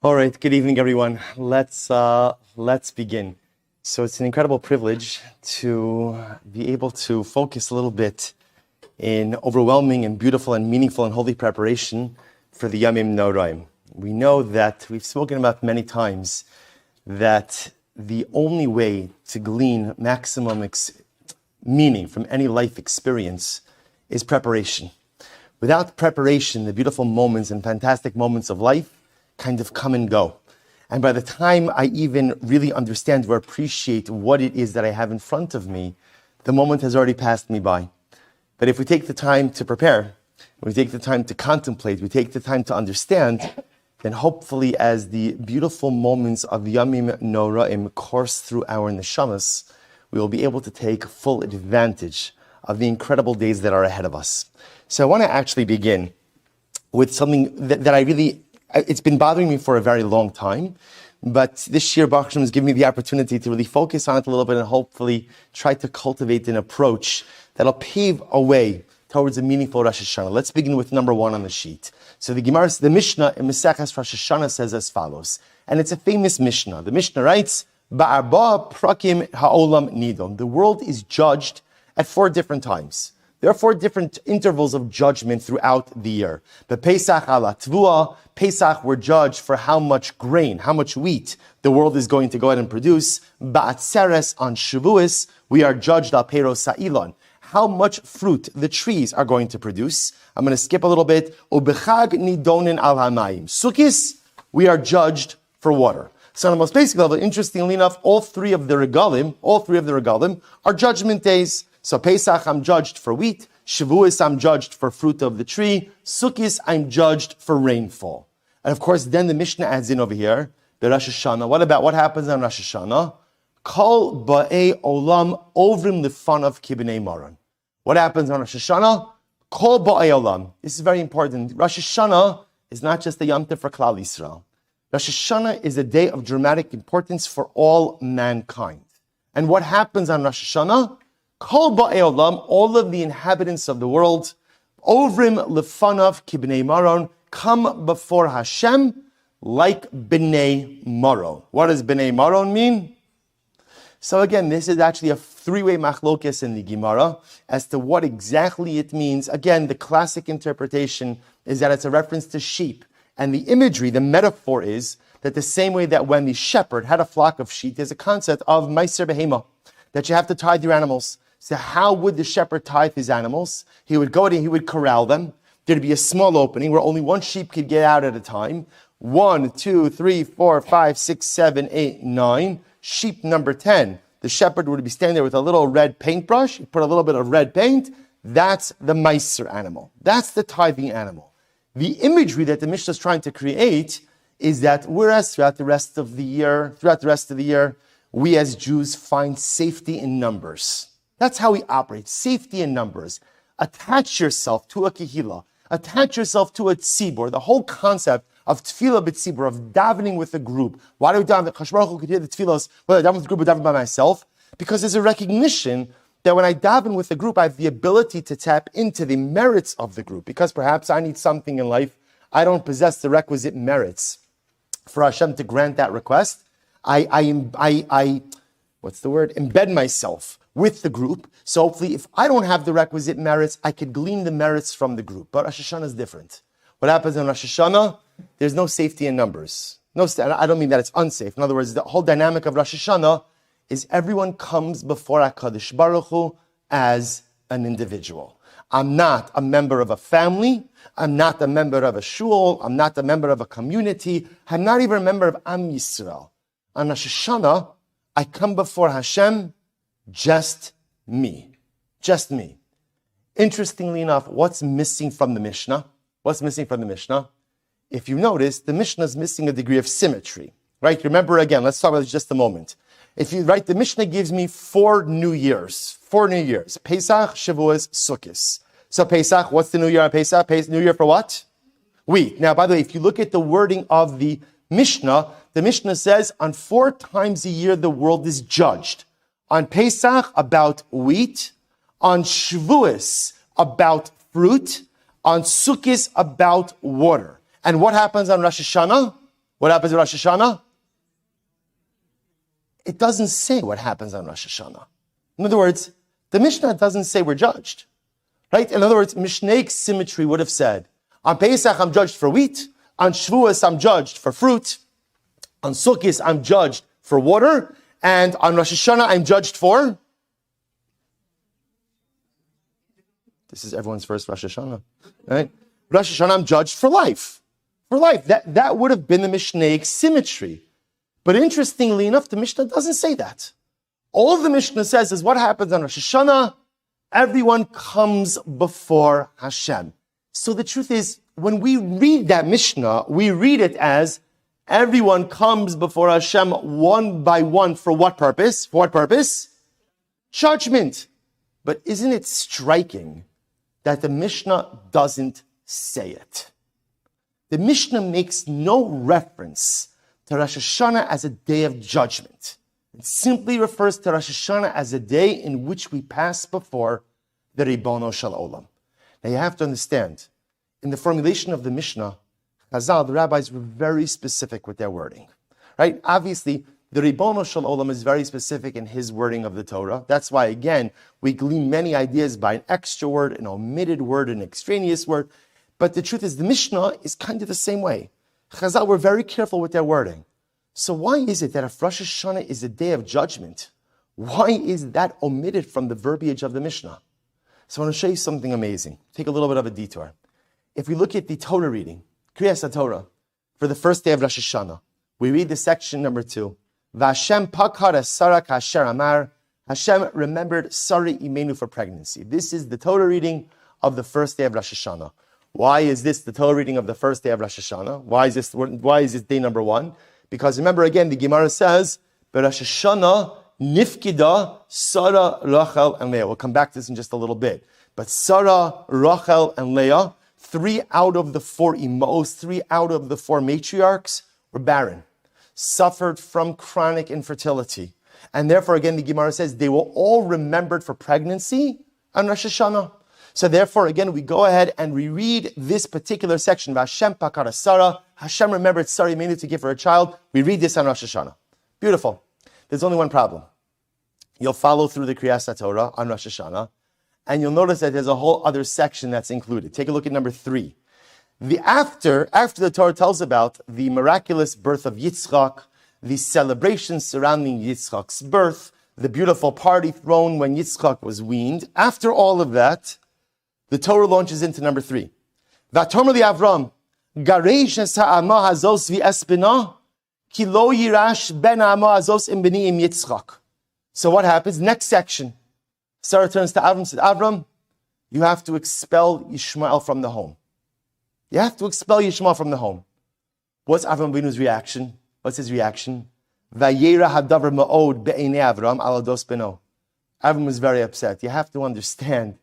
All right, good evening, everyone. Let's begin. So it's an incredible privilege to be able to focus a little bit in overwhelming and beautiful and meaningful and holy preparation for the Yomim Noraim. We know that we've spoken about many times that the only way to glean maximum meaning from any life experience is preparation. Without preparation, the beautiful moments and fantastic moments of life kind of come and go. And by the time I even really understand or appreciate what it is that I have in front of me, the moment has already passed me by. But if we take the time to prepare, we take the time to contemplate, we take the time to understand, then hopefully as the beautiful moments of Yomim Noraim course through our neshamas, we will be able to take full advantage of the incredible days that are ahead of us. So I want to actually begin with something that I really, it's been bothering me for a very long time, but this year Baruch Hashem has given me the opportunity to really focus on it a little bit and hopefully try to cultivate an approach that'll pave a way towards a meaningful Rosh Hashana. Let's begin with number one on the sheet. So the Mishnah in Maseches Rosh Hashana says as follows, and it's a famous Mishnah. The Mishnah writes, Ba'arba prakim ha'olam nidon. The world is judged at 4 different times. There are 4 different intervals of judgment throughout the year. But Pesach ala tvua, Pesach we're judged for how much grain, how much wheat the world is going to go ahead and produce. Ba'atzeres on Shavuos, we are judged al pero sa'ilon, how much fruit the trees are going to produce. I'm going to skip a little bit. Ubechag nidonin al hamayim. Sukkis, we are judged for water. So on the most basic level, interestingly enough, all three of the regalim are judgment days. So Pesach, I'm judged for wheat. Shavuos, I'm judged for fruit of the tree. Sukkis, I'm judged for rainfall. And of course, then the Mishnah adds in over here, the Rosh Hashana. What happens on Rosh Hashana? Kol ba'ei olam ovrim lefanav kibnei maran. What happens on Rosh Hashana? Kol ba'ei olam. This is very important. Rosh Hashana is not just a Yom Tov for Klal Yisrael. Rosh Hashana is a day of dramatic importance for all mankind. And what happens on Rosh Hashana? Kol ba'ei olam, all of the inhabitants of the world, ovrim lefanav kibnei maron, come before Hashem like bnei maron. What does bnei maron mean? So again, this is actually a 3-way machlokes in the Gemara as to what exactly it means. Again, the classic interpretation is that it's a reference to sheep. And the imagery, the metaphor is that the same way that when the shepherd had a flock of sheep, there's a concept of meiser behema, that you have to tithe your animals. So how would the shepherd tithe his animals? He would go in, he would corral them. There'd be a small opening where only one sheep could get out at a time. 1, 2, 3, 4, 5, 6, 7, 8, 9. Sheep number 10. The shepherd would be standing there with a little red paintbrush. He put a little bit of red paint. That's the meiser animal. That's the tithing animal. The imagery that the Mishnah is trying to create is that whereas throughout the rest of the year, we as Jews find safety in numbers. That's how we operate, safety in numbers. Attach yourself to a kehillah, attach yourself to a tzibur. The whole concept of tefillah b'tzibur, of davening with a group. Why do we daven? Kadosh Baruch Hu could hear the tefillos, whether I daven with a group or daven by myself. Because there's a recognition that when I daven with a group, I have the ability to tap into the merits of the group. Because perhaps I need something in life, I don't possess the requisite merits for Hashem to grant that request. Embed myself with the group. So hopefully, if I don't have the requisite merits, I could glean the merits from the group. But Rosh Hashanah is different. What happens in Rosh Hashanah? There's no safety in numbers. I don't mean that it's unsafe. In other words, the whole dynamic of Rosh Hashanah is everyone comes before HaKadosh Baruch Hu as an individual. I'm not a member of a family. I'm not a member of a shul. I'm not a member of a community. I'm not even a member of Am Yisrael. On Rosh Hashanah, I come before Hashem, just me. Just me. Interestingly enough, what's missing from the Mishnah? If you notice, the Mishnah is missing a degree of symmetry. Right? Remember again, let's talk about this just a moment. The Mishnah gives me 4 new years. 4 new years. Pesach, Shavuos, Sukkos. So Pesach, what's the new year on Pesach? New year for what? Wheat. Now, by the way, if you look at the wording of the Mishnah says on 4 times a year the world is judged. On Pesach, about wheat. On Shavuos, about fruit. On Sukkos, about water. And what happens on Rosh Hashana? What happens at Rosh Hashanah? It doesn't say what happens on Rosh Hashanah. In other words, the Mishnah doesn't say we're judged. Right? In other words, Mishnaic symmetry would have said, on Pesach I'm judged for wheat, on Shavuos I'm judged for fruit, on Sukkot I'm judged for water, and on Rosh Hashanah I'm judged for... This is everyone's first Rosh Hashanah. Right? Rosh Hashanah I'm judged for life. For life. That would have been the Mishnaic symmetry. But interestingly enough, the Mishnah doesn't say that. All the Mishnah says is what happens on Rosh Hashanah, everyone comes before Hashem. So the truth is, when we read that Mishnah, we read it as everyone comes before Hashem one by one for what purpose? For what purpose? Judgment. But isn't it striking that the Mishnah doesn't say it? The Mishnah makes no reference to Rosh Hashanah as a day of judgment. It simply refers to Rosh Hashanah as a day in which we pass before the Ribono Shel Olam. Now you have to understand, in the formulation of the Mishnah, Chazal, the rabbis were very specific with their wording. Right? Obviously, the Ribono Shel Olam is very specific in his wording of the Torah. That's why, again, we glean many ideas by an extra word, an omitted word, an extraneous word. But the truth is, the Mishnah is kind of the same way. Chazal were very careful with their wording. So why is it that if Rosh Hashanah is a day of judgment, why is that omitted from the verbiage of the Mishnah? So I want to show you something amazing. Take a little bit of a detour. If we look at the Torah reading, Kriyas HaTorah, for the first day of Rosh Hashanah, we read the section number 2. V'Hashem pakar es Sarah kasher amar. Hashem remembered Sarah Imenu for pregnancy. This is the Torah reading of the first day of Rosh Hashanah. Why is this the Torah reading of the first day of Rosh Hashanah? Why is this day number 1? Because remember again, the Gemara says, Rosh Hashanah nifkida Sarah, Rachel, and Leah. We'll come back to this in just a little bit. But Sarah, Rachel, and Leah, 3 out of the 4 imos, 3 out of the 4 matriarchs were barren, suffered from chronic infertility. And therefore, again, the Gemara says they were all remembered for pregnancy on Rosh Hashanah. So therefore, again, we go ahead and we read this particular section. V'Hashem pakar Sarah. Hashem remembered Sarah Imenu to give her a child. We read this on Rosh Hashanah. Beautiful. There's only one problem. You'll follow through the Kriyas HaTorah on Rosh Hashanah, and you'll notice that there's a whole other section that's included. Take a look at number 3. After the Torah tells about the miraculous birth of Yitzchak, the celebrations surrounding Yitzchak's birth, the beautiful party thrown when Yitzchak was weaned, after all of that, the Torah launches into number 3. V'atomer li Avram, gareish es ha'ama hazos v'espina, ki lo yirash ben ha'ama hazos im b'ni im Yitzchak. So what happens? Next section. Sarah turns to Avram and says, Avram, you have to expel Yishmael from the home. You have to expel Yishmael from the home. What's Avram Avinu's reaction? What's his reaction? Vayera hadavar ma'od be'einei Avram ala dos beno. Avram was very upset. You have to understand,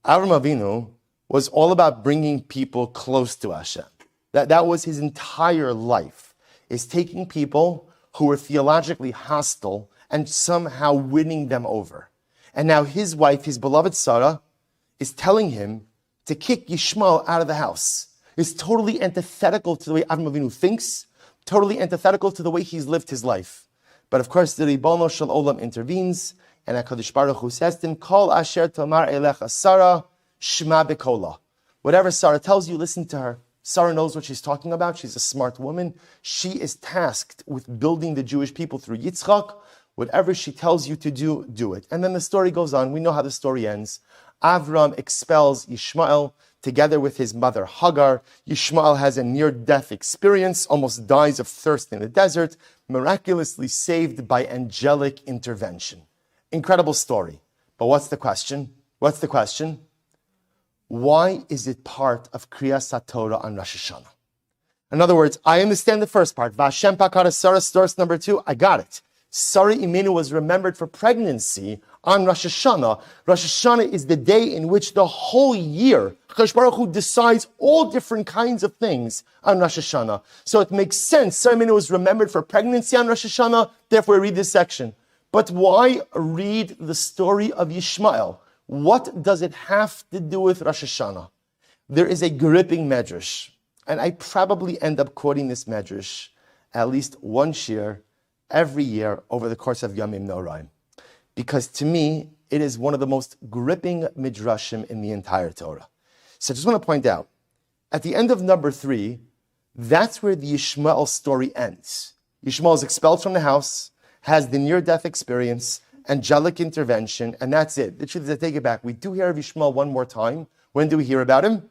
Avram Avinu was all about bringing people close to Hashem. That was his entire life, is taking people who were theologically hostile and somehow winning them over. And now his wife, his beloved Sarah, is telling him to kick Yishmael out of the house. It's totally antithetical to the way Avram Avinu thinks, totally antithetical to the way he's lived his life. But of course, the Ribono Shel Olam intervenes, and HaKadosh Baruch Hu says to him, Kol asher tomar elecha Sarah, shma bekola. Whatever Sarah tells you, listen to her. Sarah knows what she's talking about. She's a smart woman. She is tasked with building the Jewish people through Yitzchak. Whatever she tells you to do, do it. And then the story goes on. We know how the story ends. Avram expels Yishmael together with his mother Hagar. Yishmael has a near-death experience, almost dies of thirst in the desert, miraculously saved by angelic intervention. Incredible story. But what's the question? What's the question? Why is it part of Kriyas HaTorah on Rosh Hashanah? In other words, I understand the first part. V'Hashem pakar Sarah, source number 2, I got it. Sarah Imenu was remembered for pregnancy on Rosh Hashanah. Rosh Hashanah is the day in which the whole year, Hakadosh Baruch Hu decides all different kinds of things on Rosh Hashanah. So it makes sense. Sarah Imenu was remembered for pregnancy on Rosh Hashanah. Therefore, read this section. But why read the story of Yishmael? What does it have to do with Rosh Hashanah? There is a gripping medrash, and I probably end up quoting this medrash at least one shiur every year over the course of Yomim Noraim. Because to me, it is one of the most gripping midrashim in the entire Torah. So I just want to point out, at the end of number 3, that's where the Yishmael story ends. Yishmael is expelled from the house, has the near-death experience, angelic intervention, and that's it. The truth is, I take it back. We do hear of Yishmael one more time. When do we hear about him?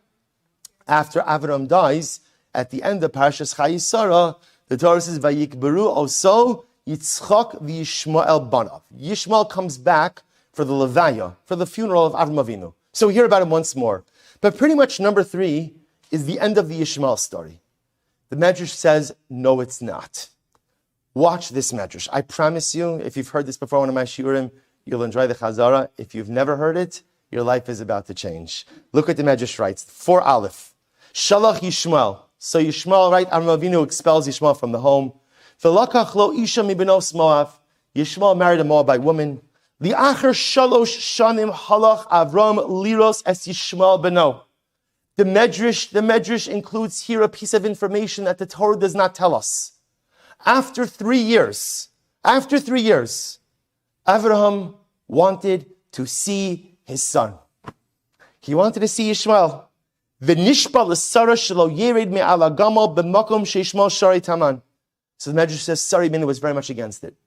After Avram dies, at the end of Parashas Chayei, the Torah says, Vayikberu oso Yitzchak v'Yishmael banav. Yishmael comes back for the levaya, for the funeral of Avram Avinu. So we hear about him once more. But pretty much number 3 is the end of the Yishmael story. The Medrash says, no, it's not. Watch this Medrash. I promise you, if you've heard this before one of my shiurim, you'll enjoy the Chazara. If you've never heard it, your life is about to change. Look what the Medrash writes. 4 Aleph. Shalach Yishmael. So Yishmael, right? Avram Avinu expels Yishmael from the home. V'lakach lo isha mibenos Moav. Yishmael married a Moabite woman. Li'acher shalosh shanim halach Avram liros es Yishmael beno. The Medrash includes here a piece of information that the Torah does not tell us. After 3 years, Avraham wanted to see his son. He wanted to see Yishmael. V'nishba l'sara shelo yered me'ala gamal b'makom she'Yishmael shari taman. So the Medrash says Sarai Bina was very much against it.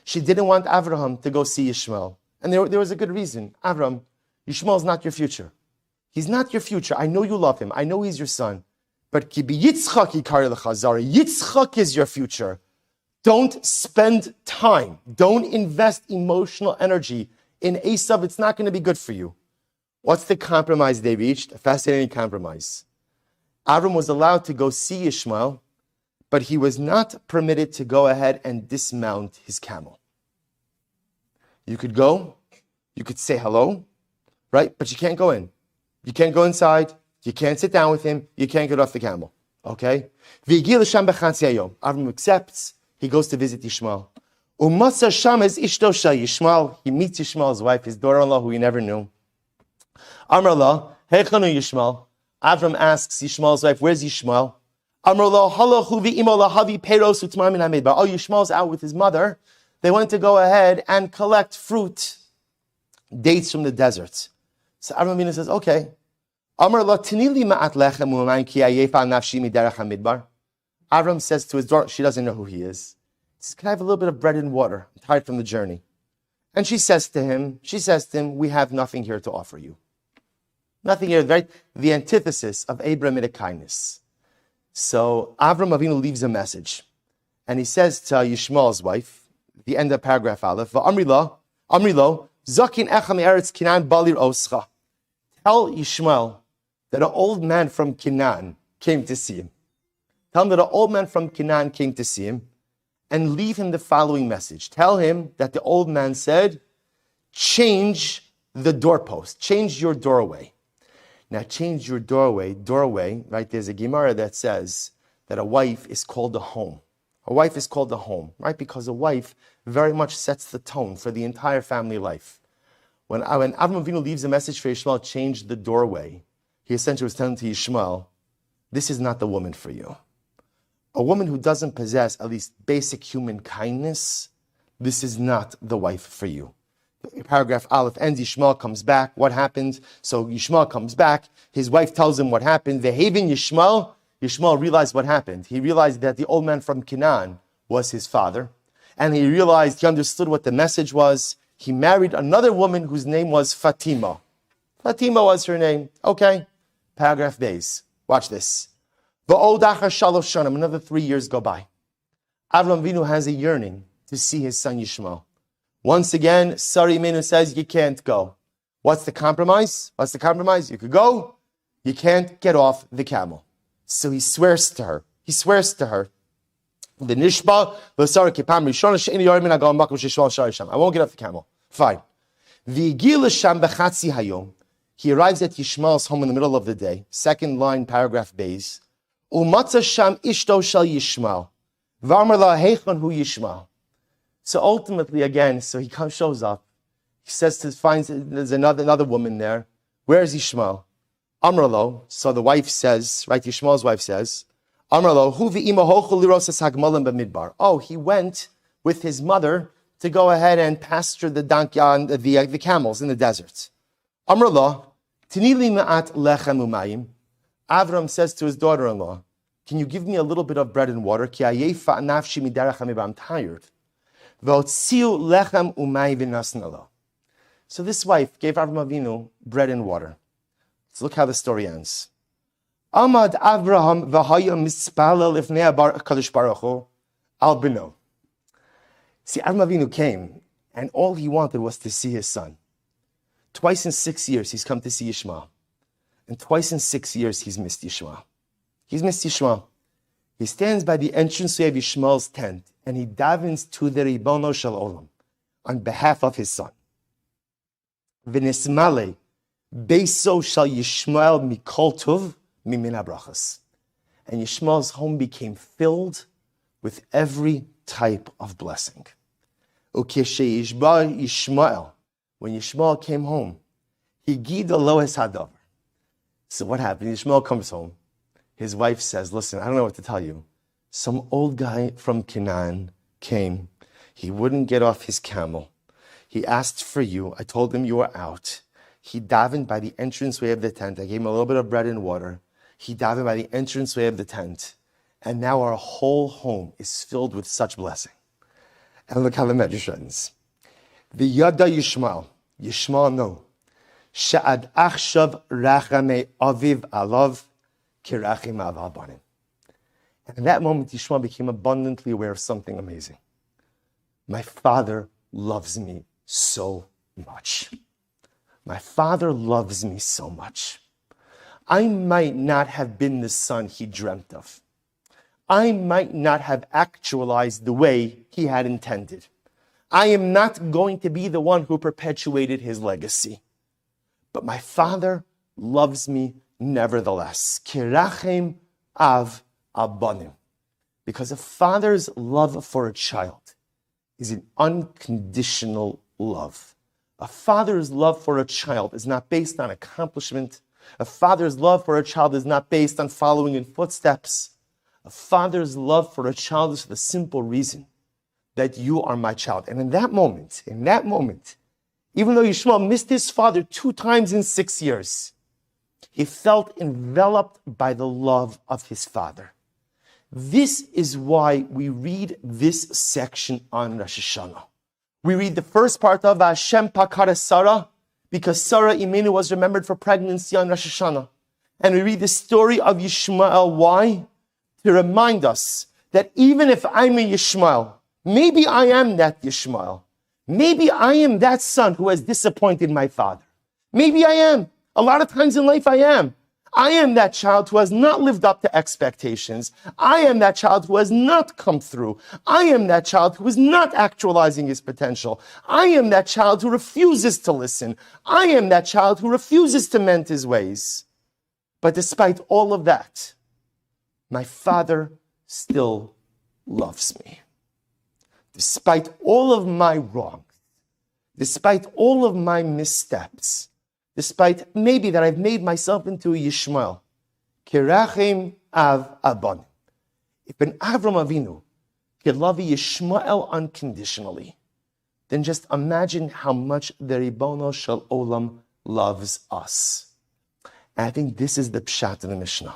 She didn't want Avraham to go see Yishmael. And there was a good reason. Avraham, Yishmael's not your future. He's not your future. I know you love him. I know he's your son. But ki b'Yitzchak yikari l'chazari. Yitzchak is your future. Don't spend time. Don't invest emotional energy in Esav. It's not going to be good for you. What's the compromise they reached? A fascinating compromise. Avram was allowed to go see Yishmael, but he was not permitted to go ahead and dismount his camel. You could go, you could say hello, right? But you can't go in. You can't go inside. You can't sit down with him. You can't get off the camel. Okay? Avram accepts. He goes to visit Yishmael. Yishmael. He meets Yishmael's wife, his daughter-in-law, who he never knew. Amrullah, Heichanu Yishmael. Avram asks Yishmael's wife, where's Yishmael? Amrullah, Halachu v'imo lahavi peros utmar min hamidbar. Oh, Yishmael's out with his mother. They wanted to go ahead and collect fruit, dates from the desert. So Avram Avinu says, okay. Amrullah, tinili ma'at lechem u'mayim ki ayefa nafshi miderech hamidbar. Avram says to his daughter, she doesn't know who he is. He says, can I have a little bit of bread and water? I'm tired from the journey. And she says to him, we have nothing here to offer you. Nothing here, right? The antithesis of Abrahamic kindness. So Avram Avinu leaves a message. And he says to Yishmael's wife, the end of paragraph Aleph, Amrilo, Zakin echa me'eretz Kinan balir oscha. Tell Yishmael that an old man from Canaan came to see him. Tell him that an old man from Canaan came to see him, and leave him the following message. Tell him that the old man said, change the doorpost, change your doorway. Now, change your doorway, right? There's a Gemara that says that a wife is called a home. A wife is called a home, right? Because a wife very much sets the tone for the entire family life. When Avram Avinu leaves a message for Yishmael, change the doorway, he essentially was telling to Yishmael, this is not the woman for you. A woman who doesn't possess at least basic human kindness, this is not the wife for you. Paragraph Aleph ends, Yishmael comes back. What happened? So Yishmael comes back. His wife tells him what happened. Ve'havin Yishmael. Yishmael realized what happened. He realized that the old man from Canaan was his father. And he understood what the message was. He married another woman whose name was Fatima. Fatima was her name. Okay. Paragraph Beis. Watch this. Another 3 years go by. Avram Avinu has a yearning to see his son Yishmael. Once again, Sarai Minu says, you can't go. What's the compromise? You could go, you can't get off the camel. So he swears to her. The Nishba, I won't get off the camel. Fine. He arrives at Yishmael's home in the middle of the day. Second line, paragraph Beis. So ultimately, again, so he shows up. He finds there's another woman there. Where is Yishmael? Amralo. So the wife says, right? Yishmael's wife says, Oh, he went with his mother to go ahead and pasture the camels in the desert. Avram says to his daughter-in-law, can you give me a little bit of bread and water? I'm tired. So this wife gave Avram Avinu bread and water. Let's look how the story ends. Amad Avraham v'haya mispalel lifnei HaKadosh Baruch Hu al beno. See, Avram Avinu came, and all he wanted was to see his son. Twice in 6 years, he's come to see Yishmael. And twice in 6 years, he's missed Yishmael. He's missed Yishmael. He stands by the entranceway of Yishmael's tent, and he davens to the Ribono Shel Olam on behalf of his son. V'nismale beiso shel Yishmael mikol tov mimin habrachas. And Yishmael's home became filled with every type of blessing. Ukesheyishba Yishmael, when Yishmael came home, he gida lo es hadavar. So what happened? Yishmael comes home. His wife says, listen, I don't know what to tell you. Some old guy from Canaan came. He wouldn't get off his camel. He asked for you. I told him you were out. He davened by the entranceway of the tent. I gave him a little bit of bread and water. He davened by the entranceway of the tent. And now our whole home is filled with such blessing. And look how the Medrash ends. V'yada Yishmael. Yishmael no. Sha'ad achshav rachame aviv alav kirachim av habanim. And in that moment, Yishmael became abundantly aware of something amazing. My father loves me so much. My father loves me so much. I might not have been the son he dreamt of. I might not have actualized the way he had intended. I am not going to be the one who perpetuated his legacy. But my father loves me nevertheless. Kirachem av abanim. Because a father's love for a child is an unconditional love. A father's love for a child is not based on accomplishment. A father's love for a child is not based on following in footsteps. A father's love for a child is for the simple reason that you are my child. And in that moment, even though Yishmael missed his father 2 times in 6 years, he felt enveloped by the love of his father. This is why we read this section on Rosh Hashanah. We read the first part of Hashem Pakar Sarah, because Sarah Imenu was remembered for pregnancy on Rosh Hashanah. And we read the story of Yishmael. Why? To remind us that even if I'm a Yishmael, maybe I am that Yishmael. Maybe I am that son who has disappointed my father. Maybe I am. A lot of times in life I am. I am that child who has not lived up to expectations. I am that child who has not come through. I am that child who is not actualizing his potential. I am that child who refuses to listen. I am that child who refuses to mend his ways. But despite all of that, my father still loves me. Despite all of my wrongs, despite all of my missteps, despite maybe that I've made myself into a Yishmael, kirachim av abon. If an Avram Avinu could love a Yishmael unconditionally, then just imagine how much the Ribono Shel Olam loves us. And I think this is the pshat in the Mishnah.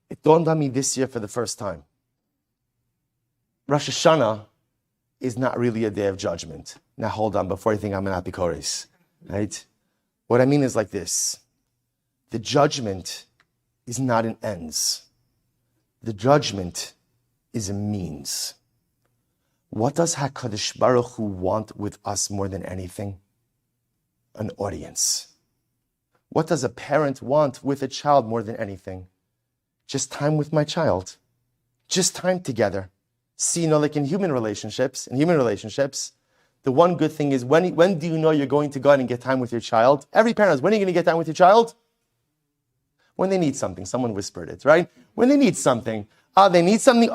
It dawned on me this year for the first time. Rosh Hashanah is not really a day of judgment. Now hold on, before you think I'm an apikoris, right? What I mean is like this. The judgment is not an ends. The judgment is a means. What does HaKadosh Baruch Hu want with us more than anything? An audience. What does a parent want with a child more than anything? Just time with my child. Just time together. See, like in human relationships, the one good thing is when do you know you're going to go out and get time with your child? Every parent knows, when are you going to get time with your child? When they need something. Someone whispered it, right? When they need something. They need something.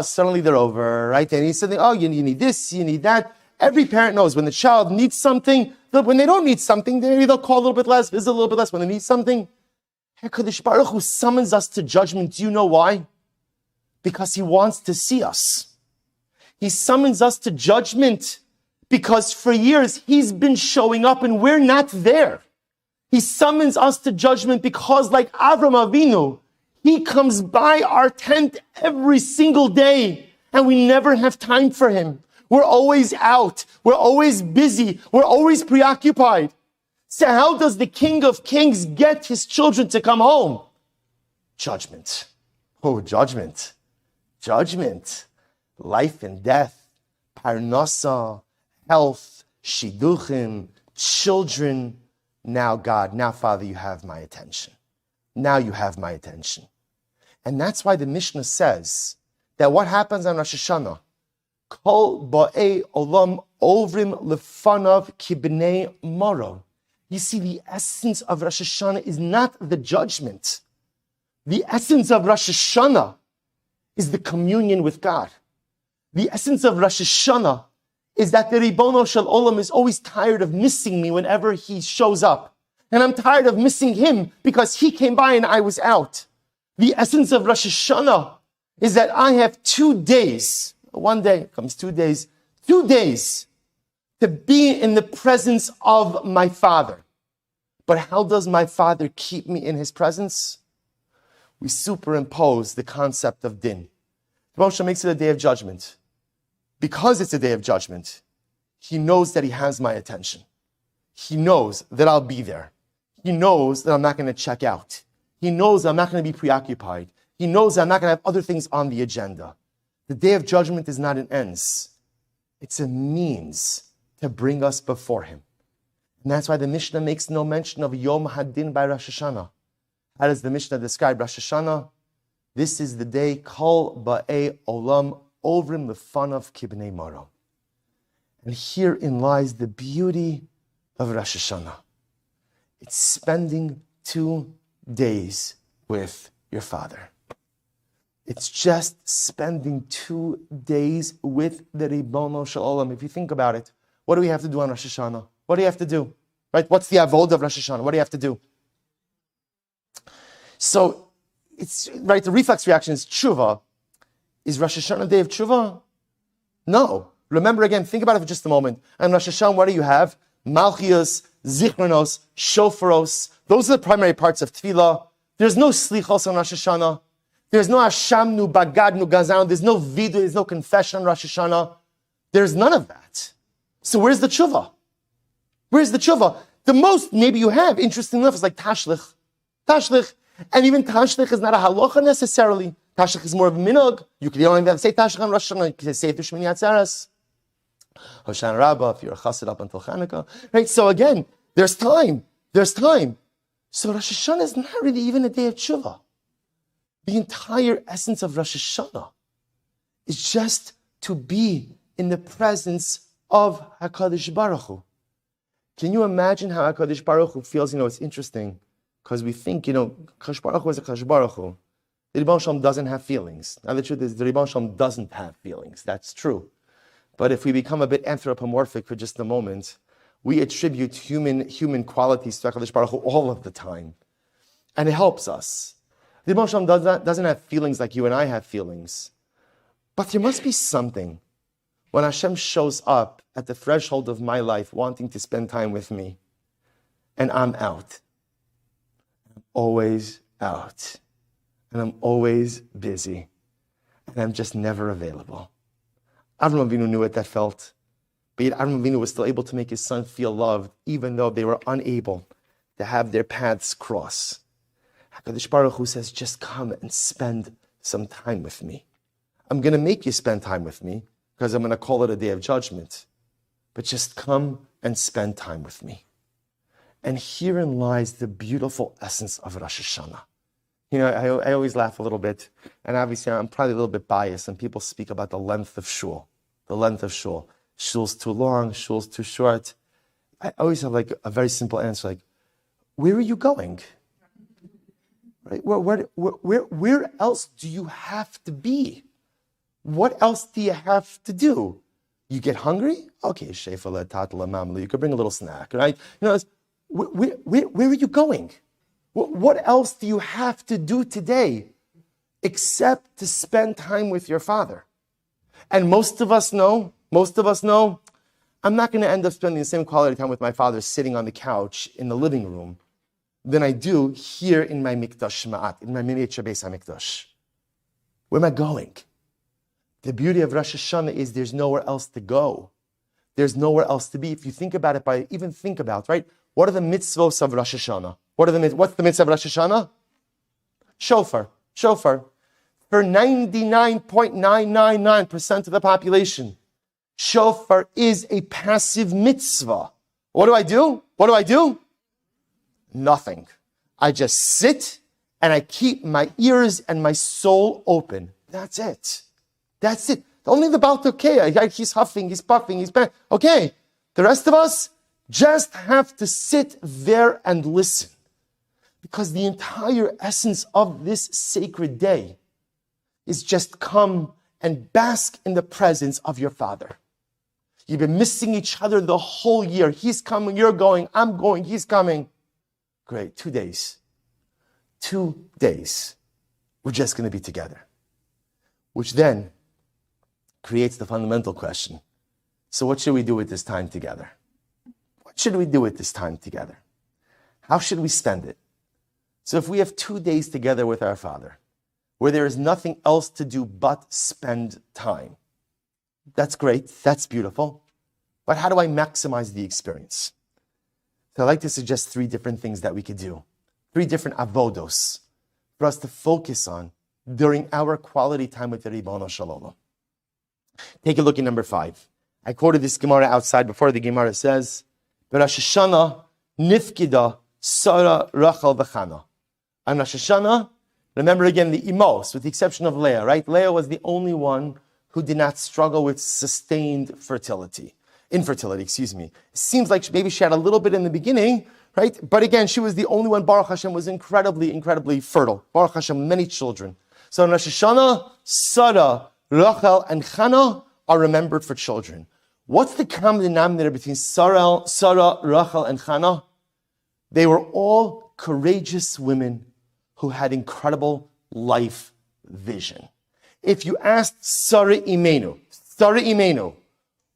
Suddenly they're over, right? They need something. You need this, you need that. Every parent knows when the child needs something. When they don't need something, maybe they'll call a little bit less, visit a little bit less. When they need something, HaKadosh Baruch Hu summons us to judgment. Do you know why? Because He wants to see us. He summons us to judgment because for years He's been showing up and we're not there. He summons us to judgment because, like Avram Avinu, He comes by our tent every single day and we never have time for Him. We're always out. We're always busy. We're always preoccupied. So how does the King of Kings get His children to come home? Judgment. Oh, judgment. Judgment. Life and death. Parnasa. Health. Shidduchim. Children. Now, God, now, Father, you have my attention. Now you have my attention. And that's why the Mishnah says that what happens on Rosh Hashanah? Kol ba'ei olam ovrim lefanav kibnei moro. You see, the essence of Rosh Hashanah is not the judgment. The essence of Rosh Hashanah is the communion with God. The essence of Rosh Hashanah is that the Ribono Shel Olam is always tired of missing me whenever He shows up. And I'm tired of missing Him because He came by and I was out. The essence of Rosh Hashanah is that I have 2 days, one day comes 2 days, 2 days to be in the presence of my Father. But how does my Father keep me in His presence? We superimpose the concept of din. Moshe makes it a day of judgment. Because it's a day of judgment, He knows that He has my attention. He knows that I'll be there. He knows that I'm not going to check out. He knows that I'm not going to be preoccupied. He knows that I'm not going to have other things on the agenda. The day of judgment is not an ends. It's a means to bring us before Him. And that's why the Mishnah makes no mention of Yom Hadin by Rosh Hashanah. How does the Mishnah describe Rosh Hashanah? This is the day, Kol Ba'ei Olam Ovrim Lefanav Kibnei Maro. And herein lies the beauty of Rosh Hashanah. It's spending 2 days with your Father. It's just spending 2 days with the Ribono Shel Olam. If you think about it, what do we have to do on Rosh Hashanah? What do you have to do? Right? What's the avodah of Rosh Hashanah? What do you have to do? So, it's right. The reflex reaction is tshuva. Is Rosh Hashanah a day of tshuva? No. Remember again, think about it for just a moment. On Rosh Hashanah, what do you have? Malchios, Zichronos, Shofaros. Those are the primary parts of Tefillah. There's no slichos on Rosh Hashanah. There's no Hashamnu, Bagadnu, Gazan. There's no vidu, there's no confession on Rosh Hashanah. There's none of that. So where's the tshuva? Where's the tshuva? The most maybe you have, interesting enough, is like Tashlich. Tashlich. And even Tashlich is not a halacha necessarily. Tashlich is more of a minhag. You can only have to say Tashlich on Rosh Hashanah. You can say Shmini Atzeres. Hoshana Rabbah, if you're a chassid up until Chanukah. Right? So again, there's time. There's time. So Rosh Hashanah is not really even a day of tshuva. The entire essence of Rosh Hashanah is just to be in the presence of HaKadosh Baruch Hu. Can you imagine how HaKadosh Baruch Hu feels? It's interesting because we think, HaKadosh Baruch Hu is HaKadosh Baruch Hu. The Ribono Shel Olam doesn't have feelings. Now the truth is, the Ribono Shel Olam doesn't have feelings. That's true. But if we become a bit anthropomorphic for just a moment, we attribute human qualities to HaKadosh Baruch Hu all of the time. And it helps us. The Ribono Shel Olam doesn't have feelings like you and I have feelings. But there must be something when Hashem shows up at the threshold of my life wanting to spend time with me, and I'm out. I'm always out. And I'm always busy. And I'm just never available. Avram Avinu knew what that felt. But yet Avram Avinu was still able to make his son feel loved, even though they were unable to have their paths cross. HaKadosh Baruch Hu says, just come and spend some time with me. I'm going to make you spend time with me, because I'm going to call it a day of judgment. But just come and spend time with me. And herein lies the beautiful essence of Rosh Hashanah. I always laugh a little bit, and obviously I'm probably a little bit biased, and people speak about the length of shul. The length of shul. Shul's too long, shul's too short. I always have like a very simple answer, like, where are you going? Right? Where else do you have to be? What else do you have to do? You get hungry? Okay, shefala, tatala, mamla. You could bring a little snack, right? Where are you going? What else do you have to do today except to spend time with your father? And most of us know, I'm not going to end up spending the same quality time with my father sitting on the couch in the living room than I do here in my mikdash ma'at, in my miniature Beis HaMikdash. Where am I going? The beauty of Rosh Hashanah is there's nowhere else to go. There's nowhere else to be. If you think about it, right? What are the mitzvos of Rosh Hashanah? What's the mitzvah of Rosh Hashanah? Shofar. For 99.999% of the population, shofar is a passive mitzvah. What do I do? Nothing. I just sit and I keep my ears and my soul open. That's it. Only the Baal Tokea, he's huffing, he's puffing, he's bang. Okay, the rest of us just have to sit there and listen. Because the entire essence of this sacred day is just come and bask in the presence of your Father. You've been missing each other the whole year. He's coming, you're going, I'm going, he's coming. Great, 2 days. 2 days. We're just going to be together. Which then creates the fundamental question. So what should we do with this time together? How should we spend it? So if we have 2 days together with our Father, where there is nothing else to do but spend time, that's great, that's beautiful, but how do I maximize the experience? So I'd like to suggest 3 different things that we could do, 3 different avodos for us to focus on during our quality time with the Ribono Shel Olam. Take a look at number 5. I quoted this Gemara outside before. The Gemara says, Rosh Hashanah nifkida Sarah Rachel v'Chana. On Rosh Hashanah, remember again the imos, with the exception of Leah, right? Leah was the only one who did not struggle with sustained infertility. It seems like maybe she had a little bit in the beginning, right? But again, she was the only one, Baruch Hashem, was incredibly fertile. Baruch Hashem, many children. So in Rosh Hashanah, Sarah, Rachel, and Chana are remembered for children. What's the common denominator between Sarah, Rachel, and Chana? They were all courageous women who had incredible life vision. If you asked Sarah Imenu,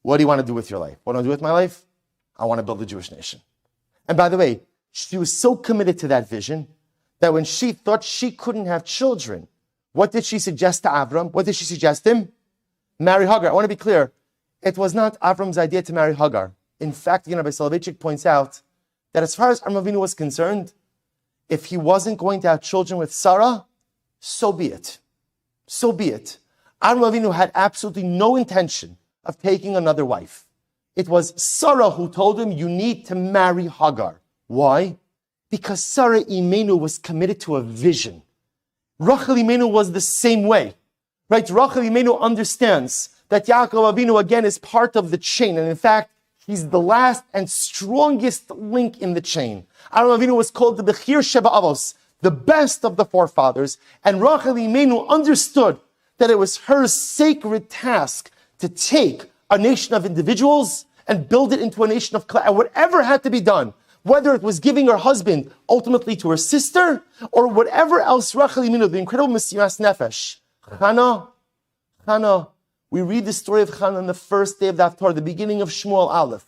what do you want to do with your life? What do I want to do with my life? I want to build a Jewish nation. And by the way, she was so committed to that vision that when she thought she couldn't have children, what did she suggest to Avram? What did she suggest him? Marry Hagar. I want to be clear. It was not Avram's idea to marry Hagar. In fact, Rabbi Soloveitchik points out that as far as Avram Avinu was concerned, if he wasn't going to have children with Sarah, so be it. Avram Avinu had absolutely no intention of taking another wife. It was Sarah who told him, you need to marry Hagar. Why? Because Sarah Imenu was committed to a vision. Rachel Imenu was the same way. Right? Rachel Imenu understands that Yaakov Avinu again is part of the chain. And in fact, he's the last and strongest link in the chain. Avram Avinu was called the Bechir Sheva Avos, the best of the forefathers. And Rachel Imenu understood that it was her sacred task to take a nation of individuals and build it into a nation of class. And whatever had to be done, whether it was giving her husband ultimately to her sister, or whatever else, Rachel Imenu, the incredible Mesiras Nefesh. Chana, we read the story of Chana on the first day of the Haftarah, the beginning of Shmuel Aleph.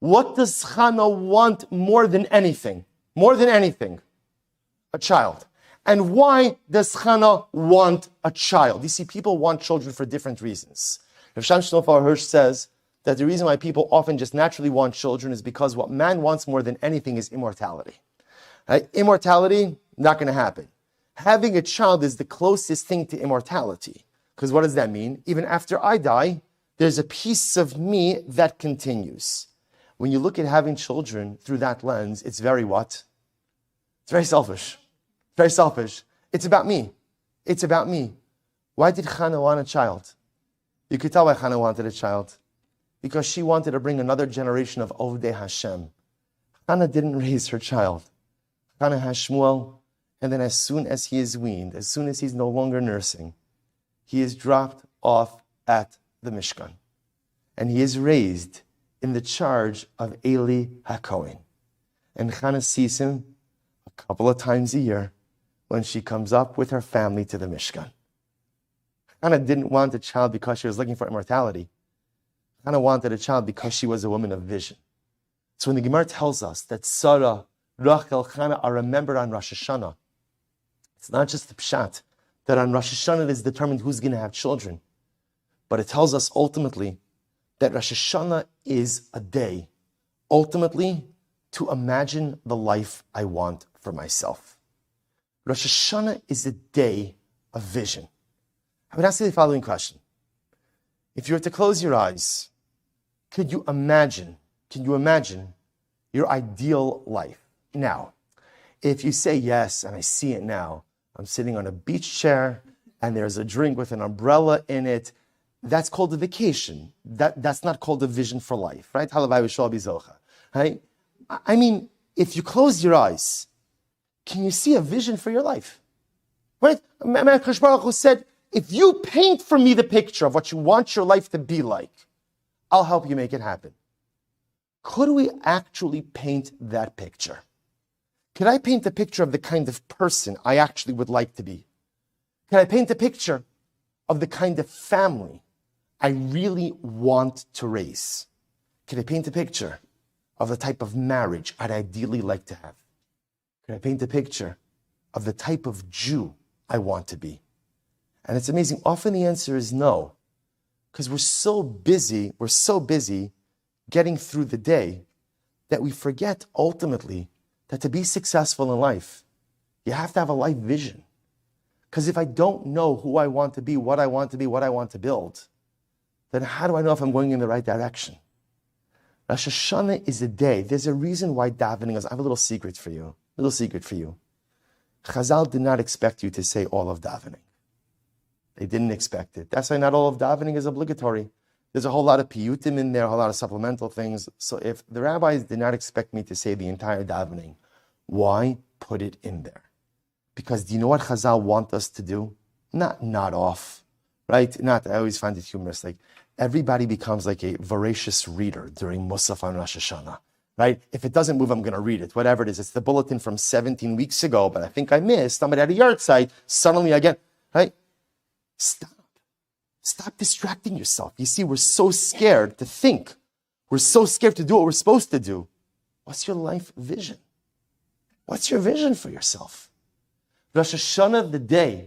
What does Chana want more than anything? A child. And why does Chana want a child? You see, people want children for different reasons. Rav Shlomo Hirsch says that the reason why people often just naturally want children is because what man wants more than anything is immortality. Right? Immortality, not going to happen. Having a child is the closest thing to immortality. Because what does that mean? Even after I die, there's a piece of me that continues. When you look at having children through that lens, it's very what? It's very selfish. It's about me. Why did Chana want a child? You could tell why Chana wanted a child. Because she wanted to bring another generation of Ovdei Hashem. Chana didn't raise her child. Chana has Shmuel, and then as soon as he is weaned, as soon as he's no longer nursing, he is dropped off at the Mishkan. And he is raised in the charge of Eli HaKohen. And Chana sees him, a couple of times a year when she comes up with her family to the Mishkan. Hannah didn't want a child because she was looking for immortality. Hannah wanted a child because she was a woman of vision. So when the Gemara tells us that Sarah, Rachel, Hannah are remembered on Rosh Hashana, it's not just the pshat that on Rosh Hashana it is determined who's going to have children, but it tells us ultimately that Rosh Hashana is a day, ultimately, to imagine the life I want for myself. Rosh Hashana is a day of vision. I would ask you the following question. If you were to close your eyes, can you imagine your ideal life? Now, if you say yes, and I see it now, I'm sitting on a beach chair, and there's a drink with an umbrella in it, that's called a vacation. That's not called a vision for life, right? Right? I mean, if you close your eyes, can you see a vision for your life? Right? Hakadosh Baruch Hu said, if you paint for me the picture of what you want your life to be like, I'll help you make it happen. Could we actually paint that picture? Could I paint a picture of the kind of person I actually would like to be? Can I paint a picture of the kind of family I really want to raise? Can I paint a picture of the type of marriage I'd ideally like to have? Can I paint a picture of the type of Jew I want to be? And it's amazing. Often the answer is no, because we're so busy getting through the day that we forget ultimately that to be successful in life, you have to have a life vision. Because if I don't know who I want to be, what I want to build, then how do I know if I'm going in the right direction? Rosh Hashanah is a day. There's a reason why davening is. I have a little secret for you. Chazal did not expect you to say all of davening. They didn't expect it. That's why not all of davening is obligatory. There's a whole lot of piyutim in there, a whole lot of supplemental things. So if the rabbis did not expect me to say the entire davening, why put it in there? Because do you know what Chazal want us to do? Not nod off, right? I always find it humorous. Like everybody becomes like a voracious reader during Musaf on Rosh Hashanah, right? If it doesn't move, I'm going to read it, whatever it is. It's the bulletin from 17 weeks ago, but I think I missed. I'm at a yard site. Suddenly again, right? Stop distracting yourself. You see, we're so scared to think. We're so scared to do what we're supposed to do. What's your life vision? What's your vision for yourself? Rosh Hashanah, the day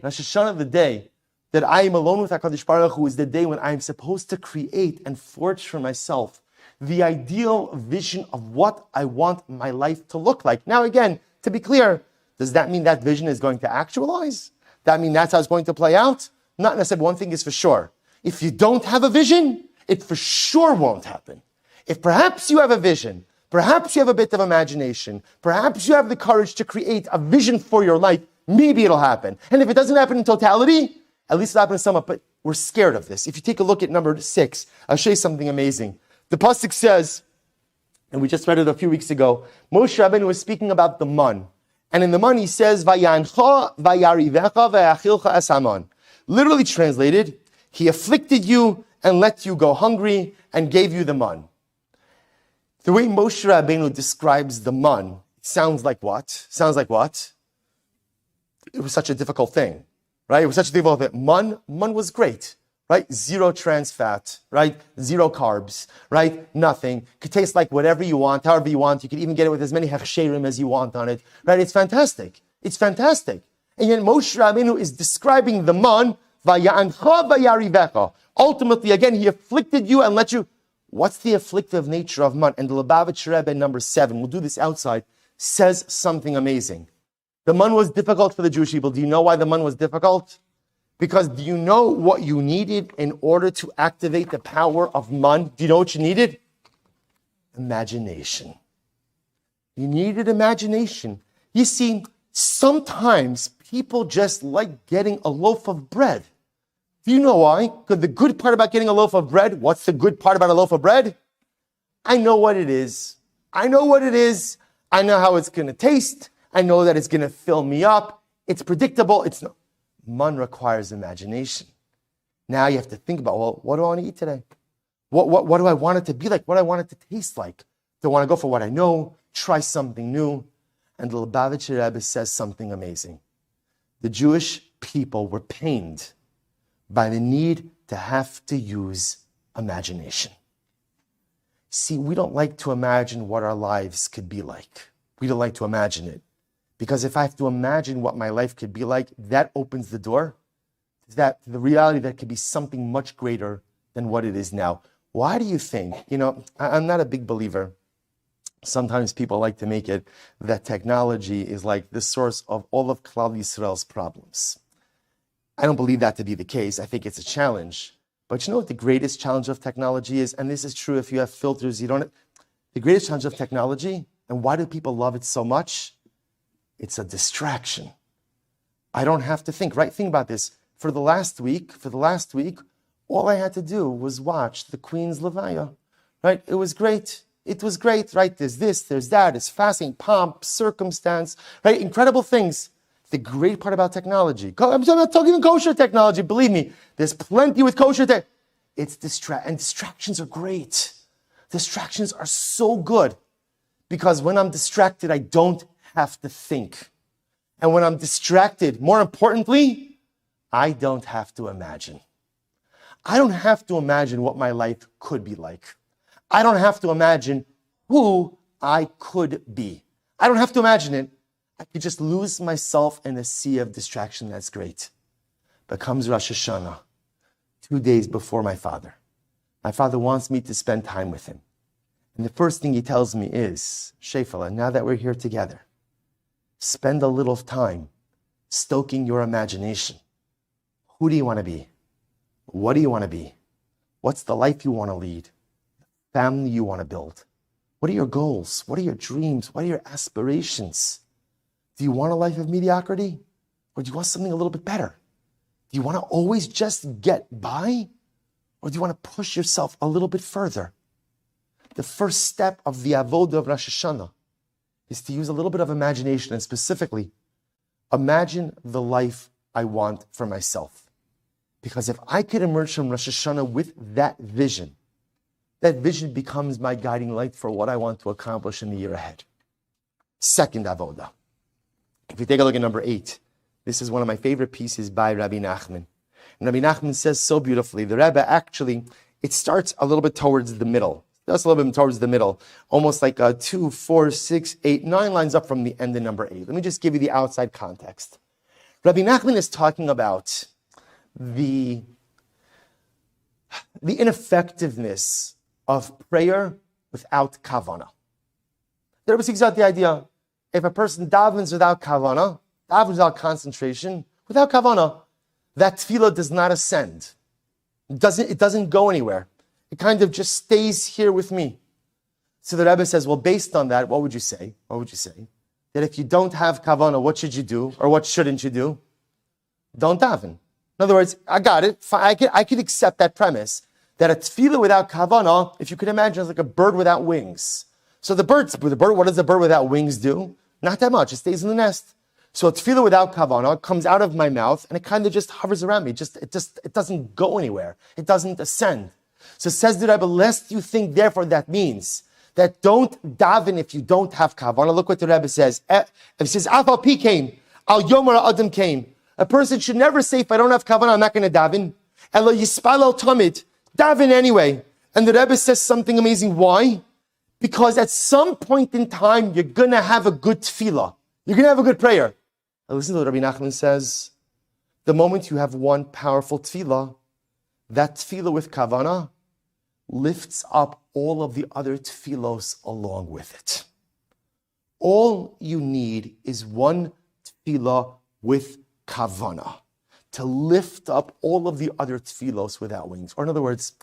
that I am alone with HaKadosh Baruch Hu is the day when I am supposed to create and forge for myself the ideal vision of what I want my life to look like. Now again, to be clear, does that mean that vision is going to actualize? That mean that's how it's going to play out? Not necessarily. One thing is for sure. If you don't have a vision, it for sure won't happen. If perhaps you have a vision, perhaps you have a bit of imagination, perhaps you have the courage to create a vision for your life, maybe it'll happen. And if it doesn't happen in totality, at least it'll happen in some, but we're scared of this. If you take a look at number 6, I'll show you something amazing. The pasuk says, and we just read it a few weeks ago, Moshe Rabbeinu was speaking about the man. And in the man he says, Vayancha vayarivecha vayachilcha es haman. Literally translated, he afflicted you and let you go hungry and gave you the man. The way Moshe Rabbeinu describes the man, it sounds like what? It was such a difficult thing, right? It was such a difficult thing. Man was great, right? 0 trans fat, right? 0 carbs, right? Nothing. Could taste like whatever you want, however you want. You could even get it with as many hechsherim as you want on it, right? It's fantastic. And yet Moshe Rabbeinu is describing the man, ultimately, again, he afflicted you and let you. What's the afflictive nature of man? And the Lubavitch Rebbe, number 7, we'll do this outside, says something amazing. The man was difficult for the Jewish people. Do you know why the man was difficult? Because do you know what you needed in order to activate the power of man? Do you know what you needed? Imagination. You needed imagination. You see, sometimes people just like getting a loaf of bread. Do you know why? Because the good part about getting a loaf of bread, what's the good part about a loaf of bread? I know what it is. I know how it's going to taste. I know that it's going to fill me up. It's predictable. Man requires imagination. Now you have to think about, well, what do I want to eat today? What do I want it to be like? What do I want it to taste like? Do I want to go for what I know? Try something new? And the Lubavitcher Rebbe says something amazing. The Jewish people were pained by the need to have to use imagination. See, we don't like to imagine what our lives could be like. We don't like to imagine it. Because if I have to imagine what my life could be like, that opens the door to the reality that could be something much greater than what it is now. Why do you think, I'm not a big believer. Sometimes people like to make it that technology is like the source of all of Klal Yisrael's problems. I don't believe that to be the case. I think it's a challenge. But you know what the greatest challenge of technology is? And this is true if you have filters, the greatest challenge of technology, and why do people love it so much? It's a distraction. I don't have to think, right? Think about this. For the last week, all I had to do was watch the Queen's Levaya, right? It was great. It was great, right? There's this, there's that, it's fascinating, pomp, circumstance, right? Incredible things. The great part about technology, I'm not talking even kosher technology, believe me, there's plenty with kosher tech. It's and distractions are great. Distractions are so good because when I'm distracted, I don't have to think. And when I'm distracted, more importantly, I don't have to imagine. I don't have to imagine what my life could be like. I don't have to imagine who I could be. I don't have to imagine it. I could just lose myself in a sea of distraction. That's great. But comes Rosh Hashana, 2 days before my father. My father wants me to spend time with him. And the first thing he tells me is, Shefala, now that we're here together, spend a little time stoking your imagination. Who do you want to be? What do you want to be? What's the life you want to lead? The family you want to build? What are your goals? What are your dreams? What are your aspirations? Do you want a life of mediocrity? Or do you want something a little bit better? Do you want to always just get by? Or do you want to push yourself a little bit further? The first step of the avodah of Rosh Hashanah is to use a little bit of imagination, and specifically, imagine the life I want for myself. Because if I could emerge from Rosh Hashanah with that vision becomes my guiding light for what I want to accomplish in the year ahead. Second avodah. If you take a look at number 8, this is one of my favorite pieces by Rabbi Nachman. And Rabbi Nachman says so beautifully, the Rebbe actually, it starts a little bit towards the middle. Just a little bit towards the middle, almost like 2, 4, 6, 8, 9 lines up from the end of number 8. Let me just give you the outside context. Rabbi Nachman is talking about the ineffectiveness of prayer without kavanah. The Rebbe speaks out the idea, if a person davens without kavanah, davens without concentration, without kavanah, that tefillah does not ascend. It doesn't go anywhere. It kind of just stays here with me. So the Rebbe says, well, based on that, what would you say? That if you don't have kavanah, what should you do? Or what shouldn't you do? Don't daven. In other words, I got it. I could accept that premise that a tefillah without kavanah, if you could imagine, is like a bird without wings. So what does the bird without wings do? Not that much. It stays in the nest. So a tefillah without kavanah comes out of my mouth and it kind of just hovers around me. It doesn't go anywhere. It doesn't ascend. So says the Rebbe, lest you think, therefore, that means that don't daven if you don't have kavanah. Look what the Rebbe says. If he says, Al Pi came, Al Yomer Adam came. A person should never say, if I don't have kavanah, I'm not going to daven. Elo yispal al tamid. Daven anyway. And the Rebbe says something amazing. Why? Because at some point in time, you're going to have a good tefillah. You're going to have a good prayer. Now listen to what Rabbi Nachman says. The moment you have one powerful tefillah, that tefillah with kavanah lifts up all of the other tefillos along with it. All you need is one tefillah with kavanah to lift up all of the other tefillos without wings. Or in other words,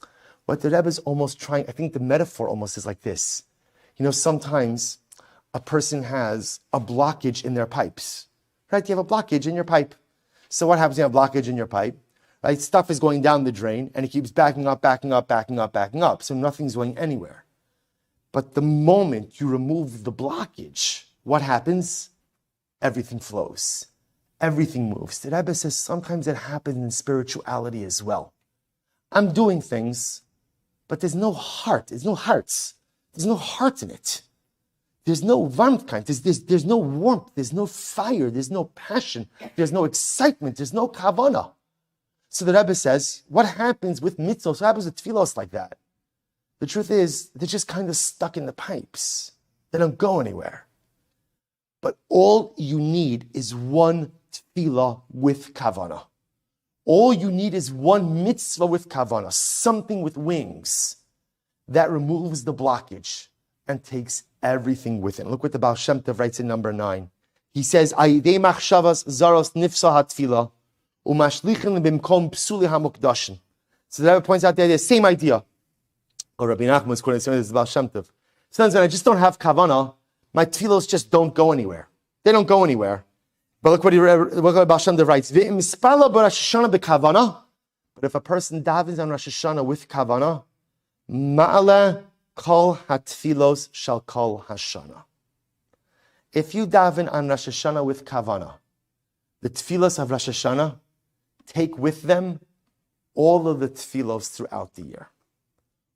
what the Rebbe is almost trying, I think the metaphor almost is like this. Sometimes a person has a blockage in their pipes, right? You have a blockage in your pipe. So what happens when you have a blockage in your pipe? Right? Stuff is going down the drain and it keeps backing up. So nothing's going anywhere. But the moment you remove the blockage, what happens? Everything flows. Everything moves. The Rebbe says sometimes it happens in spirituality as well. I'm doing things, but there's no heart. There's no hearts. There's no heart in it. there's no Warmkeit, there's no warmth, there's no fire, there's no passion, there's no excitement, there's no kavanah. So the Rebbe says, what happens with mitzvos, what happens with tefillos like that? The truth is, they're just kind of stuck in the pipes. They don't go anywhere. But all you need is one tefillah with kavanah. All you need is one mitzvah with kavanah, something with wings that removes the blockage and takes everything with it. Look what the Baal Shem Tov writes in number 9. He says, "Ayidei machshavas zaros nifsa hatfila umashlichin bimkom psuli hamukdashin." So the Rebbe points out there the same idea. Or Rabbi Nachman is quoting this Baal Shem Tov. Sometimes when I just don't have kavanah, my tefillos just don't go anywhere. They don't go anywhere. But look what Baal Shem Tov writes. V'im mispala b'Rosh Hashana b'kavanah. But if a person davens on Rosh Hashana with kavanah, ma'ala kol hatfilos shall kol Hashana. If you daven on Rosh Hashana with kavanah, the tefillos of Rosh Hashana take with them all of the tefillos throughout the year.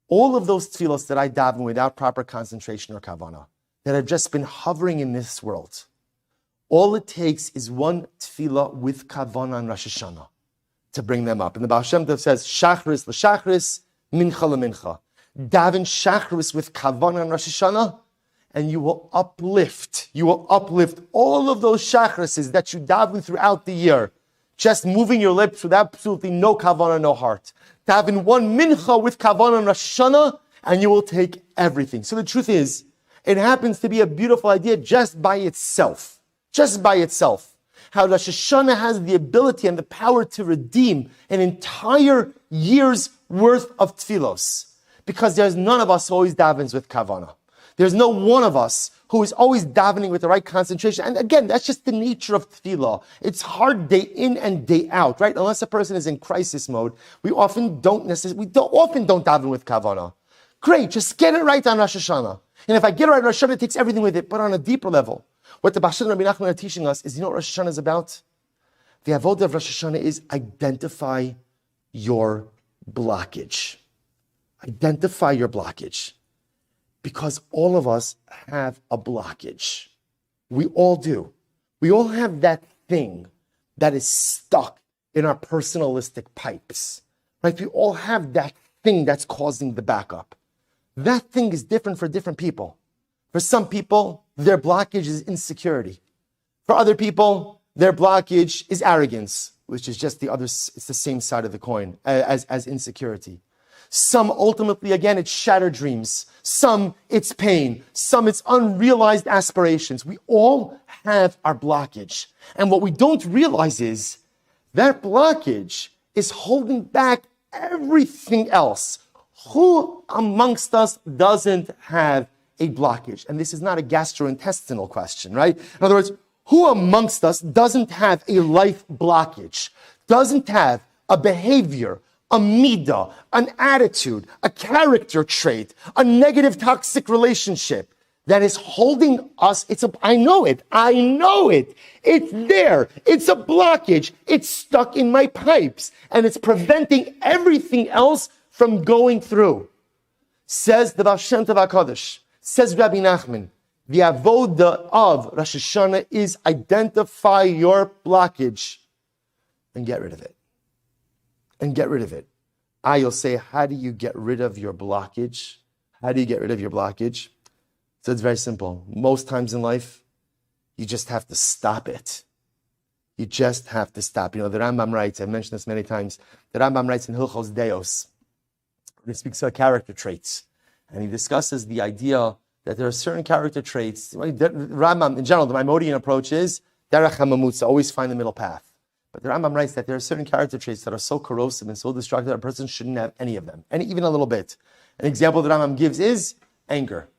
All of those tefillos that I daven without proper concentration or kavanah, that have just been hovering in this world, all it takes is one tefillah with kavanah on Rosh Hashana to bring them up. And the Baal Shem Tov says, Shachris l'shachris, mincha l'mincha. Daven shachris with kavanah on Rosh Hashana, and you will uplift all of those shachrises that you daven throughout the year, just moving your lips with absolutely no kavanah, no heart. Daven one mincha with kavanah on Rosh Hashana, and you will take everything. So the truth is, it happens to be a beautiful idea just by itself. Just by itself. How Rosh Hashanah has the ability and the power to redeem an entire year's worth of tefillos. Because there's none of us who always davens with kavanah. There's no one of us who is always davening with the right concentration. And again, that's just the nature of tefillah. It's hard day in and day out, right? Unless a person is in crisis mode, we often don't daven with kavanah. Great, just get it right on Rosh Hashanah. And if I get it right on Rosh Hashanah, it takes everything with it, but on a deeper level. What the Bashar and Rabbi Nachman are teaching us is, you know what Rosh Hashanah is about? The avodah of Rosh Hashanah is identify your blockage. Identify your blockage. Because all of us have a blockage. We all do. We all have that thing that is stuck in our personalistic pipes. Right? We all have that thing that's causing the backup. That thing is different for different people. For some people, their blockage is insecurity. For other people, their blockage is arrogance, which is just it's the same side of the coin as insecurity. Some ultimately, again, it's shattered dreams. Some it's pain. Some it's unrealized aspirations. We all have our blockage. And what we don't realize is that blockage is holding back everything else. Who amongst us doesn't have a blockage? And this is not a gastrointestinal question, right? In other words, who amongst us doesn't have a life blockage, doesn't have a behavior, a midah, an attitude, a character trait, a negative toxic relationship that is holding us? I know it. It's there. It's a blockage. It's stuck in my pipes, and it's preventing everything else from going through. Says the Baal Shem Tov HaKadosh, says Rabbi Nachman, the avodah of Rosh Hashanah is identify your blockage and get rid of it. And get rid of it. You'll say, how do you get rid of your blockage? How do you get rid of your blockage? So it's very simple. Most times in life, you just have to stop it. You just have to stop. You know, the Rambam writes, I've mentioned this many times, the Rambam writes in Hilchos Deos, he speaks about character traits. And he discusses the idea that there are certain character traits. The Rambam, in general, the Maimonidean approach is, Derech HaMamutza, always find the middle path. But the Rambam writes that there are certain character traits that are so corrosive and so destructive that a person shouldn't have any of them, and even a little bit. An example the Rambam gives is anger.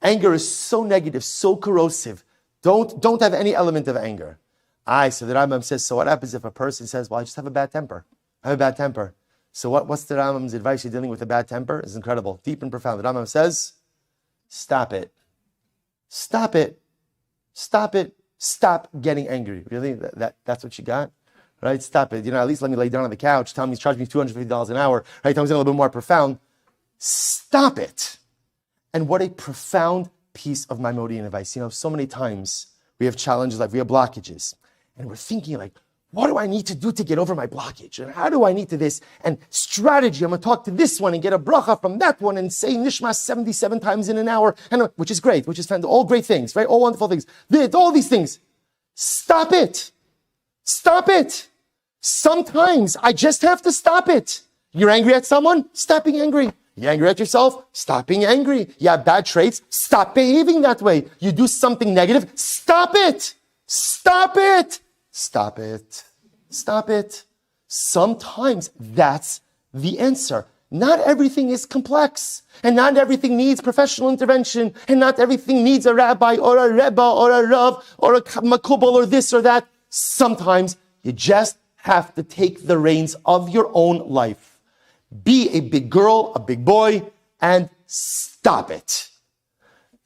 Anger is so negative, so corrosive. Don't have any element of anger. So the Rambam says, so what happens if a person says, well, I just have a bad temper. I have a bad temper. So what's the Rambam's advice for dealing with a bad temper? It's incredible, deep and profound. The Rambam says, stop it. Stop it. Stop it. Stop getting angry. Really? That's what you got? Right? Stop it. At least let me lay down on the couch. Tell me he's charging me $250 an hour. Right? Tell me something a little bit more profound. Stop it. And what a profound piece of Maimonidean advice. So many times we have challenges, like we have blockages, and we're thinking like, what do I need to do to get over my blockage? And how do I need to this? And strategy, I'm going to talk to this one and get a bracha from that one and say Nishmas 77 times in an hour, and which is great, which is fantastic. All great things, right? All wonderful things. All these things. Stop it. Stop it. Sometimes I just have to stop it. You're angry at someone? Stop being angry. You're angry at yourself? Stop being angry. You have bad traits? Stop behaving that way. You do something negative? Stop it. Stop it. Stop it. Stop it. Sometimes that's the answer. Not everything is complex, and not everything needs professional intervention, and not everything needs a rabbi or a rebbe or a rav or a makubal or this or that. Sometimes you just have to take the reins of your own life. Be a big girl, a big boy, and stop it.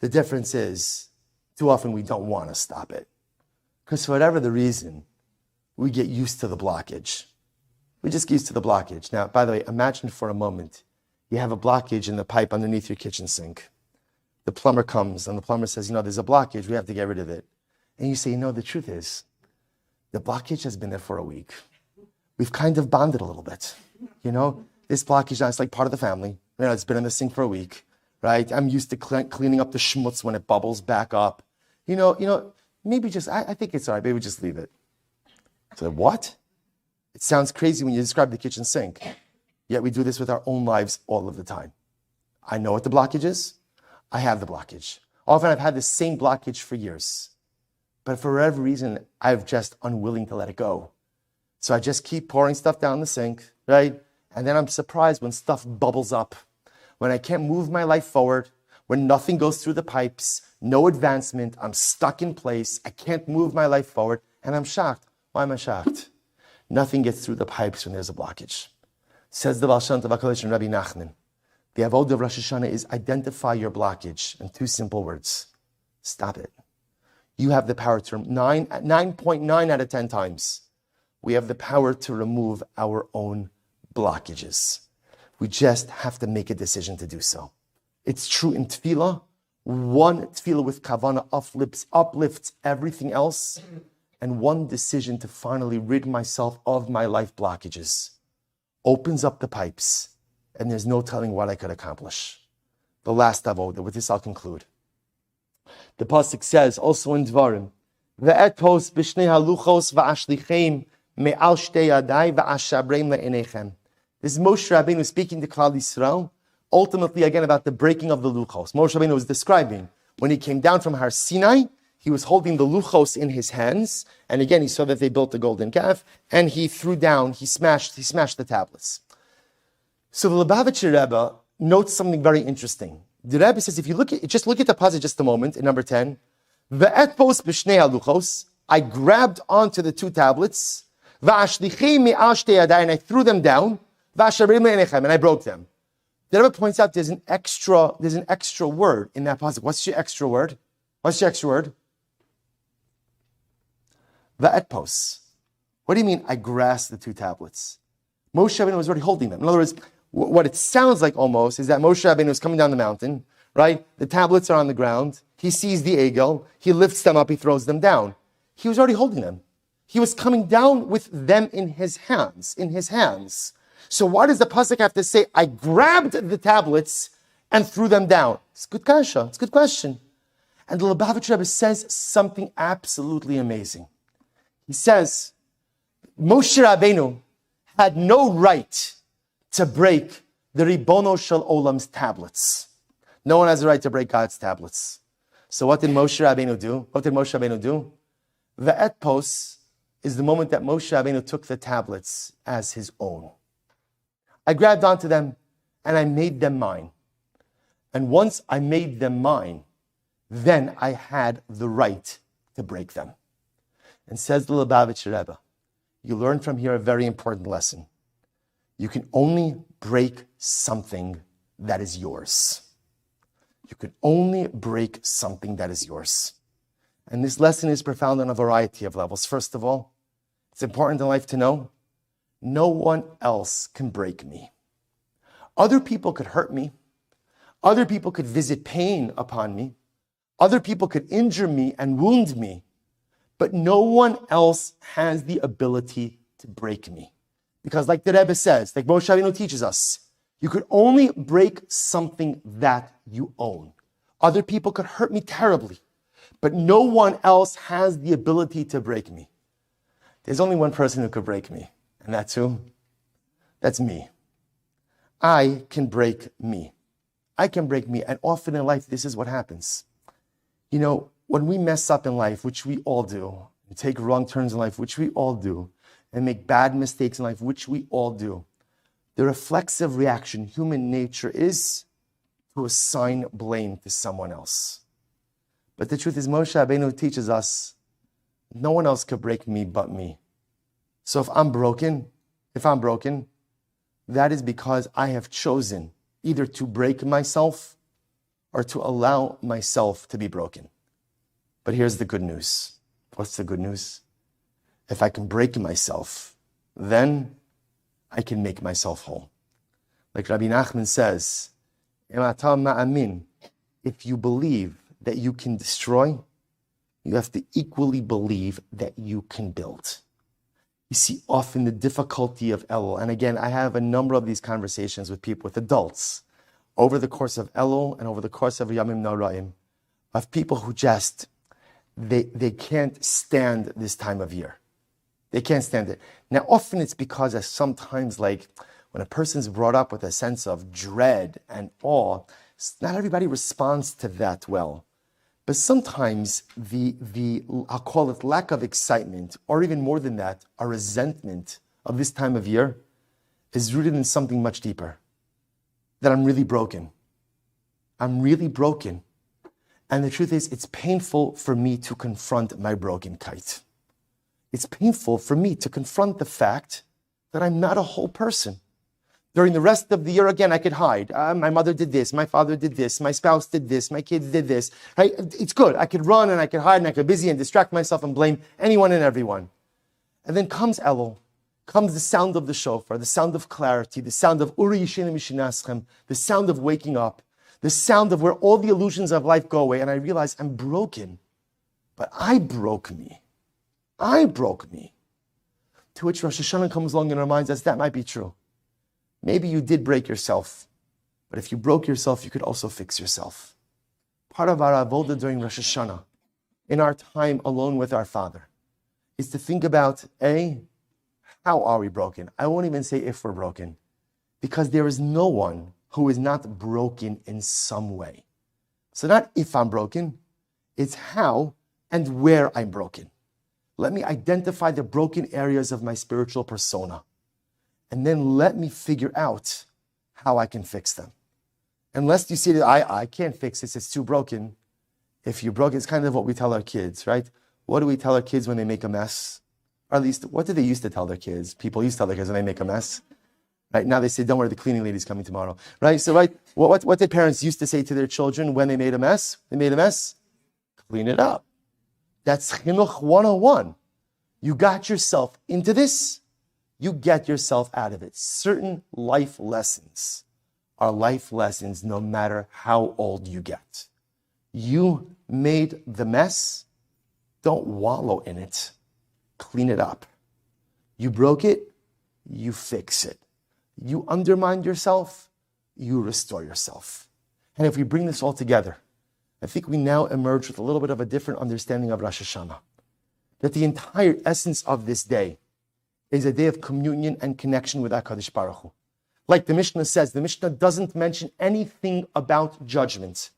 The difference is, too often we don't want to stop it. Because for whatever the reason, we get used to the blockage. We just get used to the blockage. Now, by the way, imagine for a moment, you have a blockage in the pipe underneath your kitchen sink. The plumber comes and the plumber says, there's a blockage, we have to get rid of it. And you say, the truth is, the blockage has been there for a week. We've kind of bonded a little bit. This blockage now, it's like part of the family. It's been in the sink for a week, right? I'm used to cleaning up the schmutz when it bubbles back up. Maybe I think it's all right. Maybe just leave it. So what? It sounds crazy when you describe the kitchen sink. Yet we do this with our own lives all of the time. I know what the blockage is. I have the blockage. Often I've had the same blockage for years. But for whatever reason, I'm just unwilling to let it go. So I just keep pouring stuff down the sink, right? And then I'm surprised when stuff bubbles up. When I can't move my life forward, when nothing goes through the pipes, no advancement, I'm stuck in place, I can't move my life forward, and I'm shocked. Why am I shocked? Nothing gets through the pipes when there's a blockage. Says the Baal Shem Tov HaKadosh and Rabbi Nachman, the avodah of Rosh Hashana is identify your blockage in two simple words. Stop it. You have the power to, 9.9 out of 10 times, we have the power to remove our own blockages. We just have to make a decision to do so. It's true in tefillah. One tefillah with kavanah uplifts everything else, and one decision to finally rid myself of my life blockages opens up the pipes, and there's no telling what I could accomplish. The last avodah, with this I'll conclude. The pasuk says, also in Dvarim, "Ve'etos b'shnei haluchos va'ashlichem me'al shtei yadai va'ashabreim le'enechem." This is Moshe Rabbeinu speaking to Klal Yisrael, ultimately again about the breaking of the luchos. Moshe Rabbeinu was describing when he came down from Har Sinai, he was holding the luchos in his hands, and again he saw that they built the golden calf, and he smashed the tablets. So the Lubavitcher Rebbe notes something very interesting. The Rebbe says, if you look at the passage just a moment in number 10, Ve'etpos b'shnei haluchos, I grabbed onto the two tablets, va'ashlichei me'al shtei yadai, and I threw them down, va'ashabreim le'enechem, and I broke them. The Rebbe points out there's an extra word in that passage. What's your extra word? Va'etpos. What do you mean I grasped the two tablets? Moshe Rabbeinu was already holding them. In other words, what it sounds like almost is that Moshe Rabbeinu is coming down the mountain, right? The tablets are on the ground. He sees the egel. He lifts them up. He throws them down. He was already holding them. He was coming down with them in his hands. So why does the pasuk have to say, I grabbed the tablets and threw them down? It's a good kasha. It's a good question. And the Lubavitcher Rebbe says something absolutely amazing. He says, Moshe Rabbeinu had no right to break the Ribono Shel Olam's tablets. No one has the right to break God's tablets. So what did Moshe Rabbeinu do? The etpos is the moment that Moshe Rabbeinu took the tablets as his own. I grabbed onto them and I made them mine. And once I made them mine, then I had the right to break them. And says the Lubavitcher Rebbe, you learn from here a very important lesson. You can only break something that is yours. You can only break something that is yours. And this lesson is profound on a variety of levels. First of all, it's important in life to know, no one else can break me. Other people could hurt me. Other people could visit pain upon me. Other people could injure me and wound me, but no one else has the ability to break me. Because like the Rebbe says, like Moshe Rabbeinu teaches us, you could only break something that you own. Other people could hurt me terribly, but no one else has the ability to break me. There's only one person who could break me, and that's who? That's me. I can break me. I can break me, and often in life, this is what happens. You know, when we mess up in life, which we all do, and take wrong turns in life, which we all do, and make bad mistakes in life, which we all do, the reflexive reaction, human nature, is to assign blame to someone else. But the truth is, Moshe Rabbeinu teaches us, no one else could break me but me. So if I'm broken, that is because I have chosen either to break myself or to allow myself to be broken. But here's the good news. What's the good news? If I can break myself, then I can make myself whole. Like Rabbi Nachman says, if you believe that you can destroy, you have to equally believe that you can build. You see often the difficulty of Elul, and again, I have a number of these conversations with people, with adults, over the course of Elul and over the course of Yomim Noraim, of people who just, they can't stand this time of year. They can't stand it. Now, often it's because sometimes, like, when a person's brought up with a sense of dread and awe, not everybody responds to that well. But sometimes I'll call it lack of excitement, or even more than that, a resentment of this time of year is rooted in something much deeper. That I'm really broken. I'm really broken. And the truth is, it's painful for me to confront my broken kite. It's painful for me to confront the fact that I'm not a whole person. During the rest of the year, again, I could hide. My mother did this, my father did this, my spouse did this, my kids did this. Right? It's good. I could run and I could hide and I could busy and distract myself and blame anyone and everyone. And then comes Elul, comes the sound of the shofar, the sound of clarity, the sound of Uri Yishenu Mishinaschem, the sound of waking up, the sound of where all the illusions of life go away, and I realize I'm broken. But I broke me. I broke me. To which Rosh Hashana comes along and reminds us that might be true. Maybe you did break yourself, but if you broke yourself, you could also fix yourself. Part of our avoda during Rosh Hashana, in our time alone with our Father, is to think about, how are we broken? I won't even say if we're broken, because there is no one who is not broken in some way. So not if I'm broken, it's how and where I'm broken. Let me identify the broken areas of my spiritual persona. And then let me figure out how I can fix them. Unless you see that I can't fix this, it's too broken. If you're broken, it's kind of what we tell our kids, right? What do we tell our kids when they make a mess? Or at least, what do they used to tell their kids? People used to tell their kids when they make a mess. Right? Now they say, don't worry, the cleaning lady's coming tomorrow. Right? So, right, what did parents used to say to their children when they made a mess? They made a mess? Clean it up. That's Chinuch 101. You got yourself into this, you get yourself out of it. Certain life lessons are life lessons no matter how old you get. You made the mess, don't wallow in it. Clean it up. You broke it, you fix it. You undermined yourself, you restore yourself. And if we bring this all together, I think we now emerge with a little bit of a different understanding of Rosh Hashanah. That the entire essence of this day is a day of communion and connection with HaKadosh Baruch Hu. Like the Mishnah says, the Mishnah doesn't mention anything about judgment.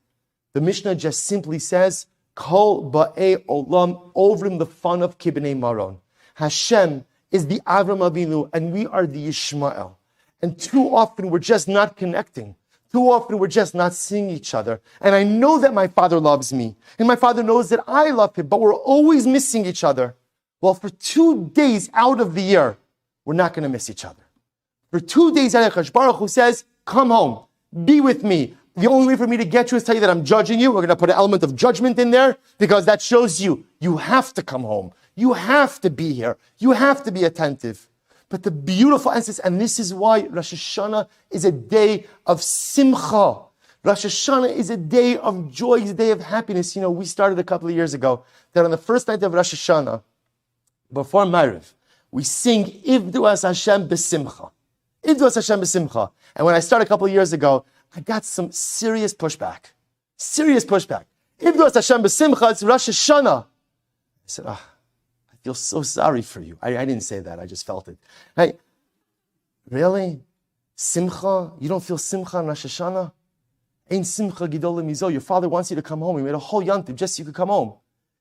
The Mishnah just simply says, Kol ba'e olam ovrim the fun of kibnei maron. Hashem is the Avram Avinu and we are the Yishmael. And too often we're just not connecting. Too often we're just not seeing each other. And I know that my Father loves me. And my Father knows that I love Him. But we're always missing each other. Well, for 2 days out of the year, we're not going to miss each other. For 2 days out of the year, Baruch Hu says, come home. Be with me. The only way for me to get you is tell you that I'm judging you. We're going to put an element of judgment in there because that shows you have to come home. You have to be here. You have to be attentive. But the beautiful essence, and this is why Rosh Hashanah is a day of simcha, Rosh Hashanah is a day of joy, it's a day of happiness. You know, we started a couple of years ago that on the first night of Rosh Hashanah, before Ma'ariv, we sing Ivdu as Hashem b'simcha. Ivdu as Hashem b'simcha. And when I started a couple of years ago, I got some serious pushback. Serious pushback. Ivdu as Hashem b'simcha, it's Rosh Hashanah. I said, I feel so sorry for you. I didn't say that, I just felt it. Hey, really? Simcha? You don't feel simcha on Rosh Hashanah? Ain't simcha gidola mizo. Your father wants you to come home. He made a whole yontiv just so you could come home.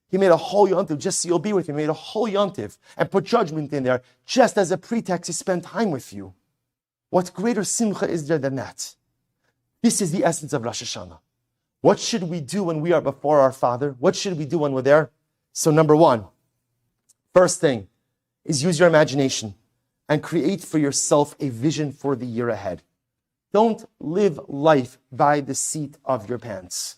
He made a whole yontiv just so you'll be with him. He made a whole yontiv and put judgment in there just as a pretext to spend time with you. What greater simcha is there than that? This is the essence of Rosh Hashanah. What should we do when we are before our Father? What should we do when we're there? So number one, first thing is use your imagination and create for yourself a vision for the year ahead. Don't live life by the seat of your pants.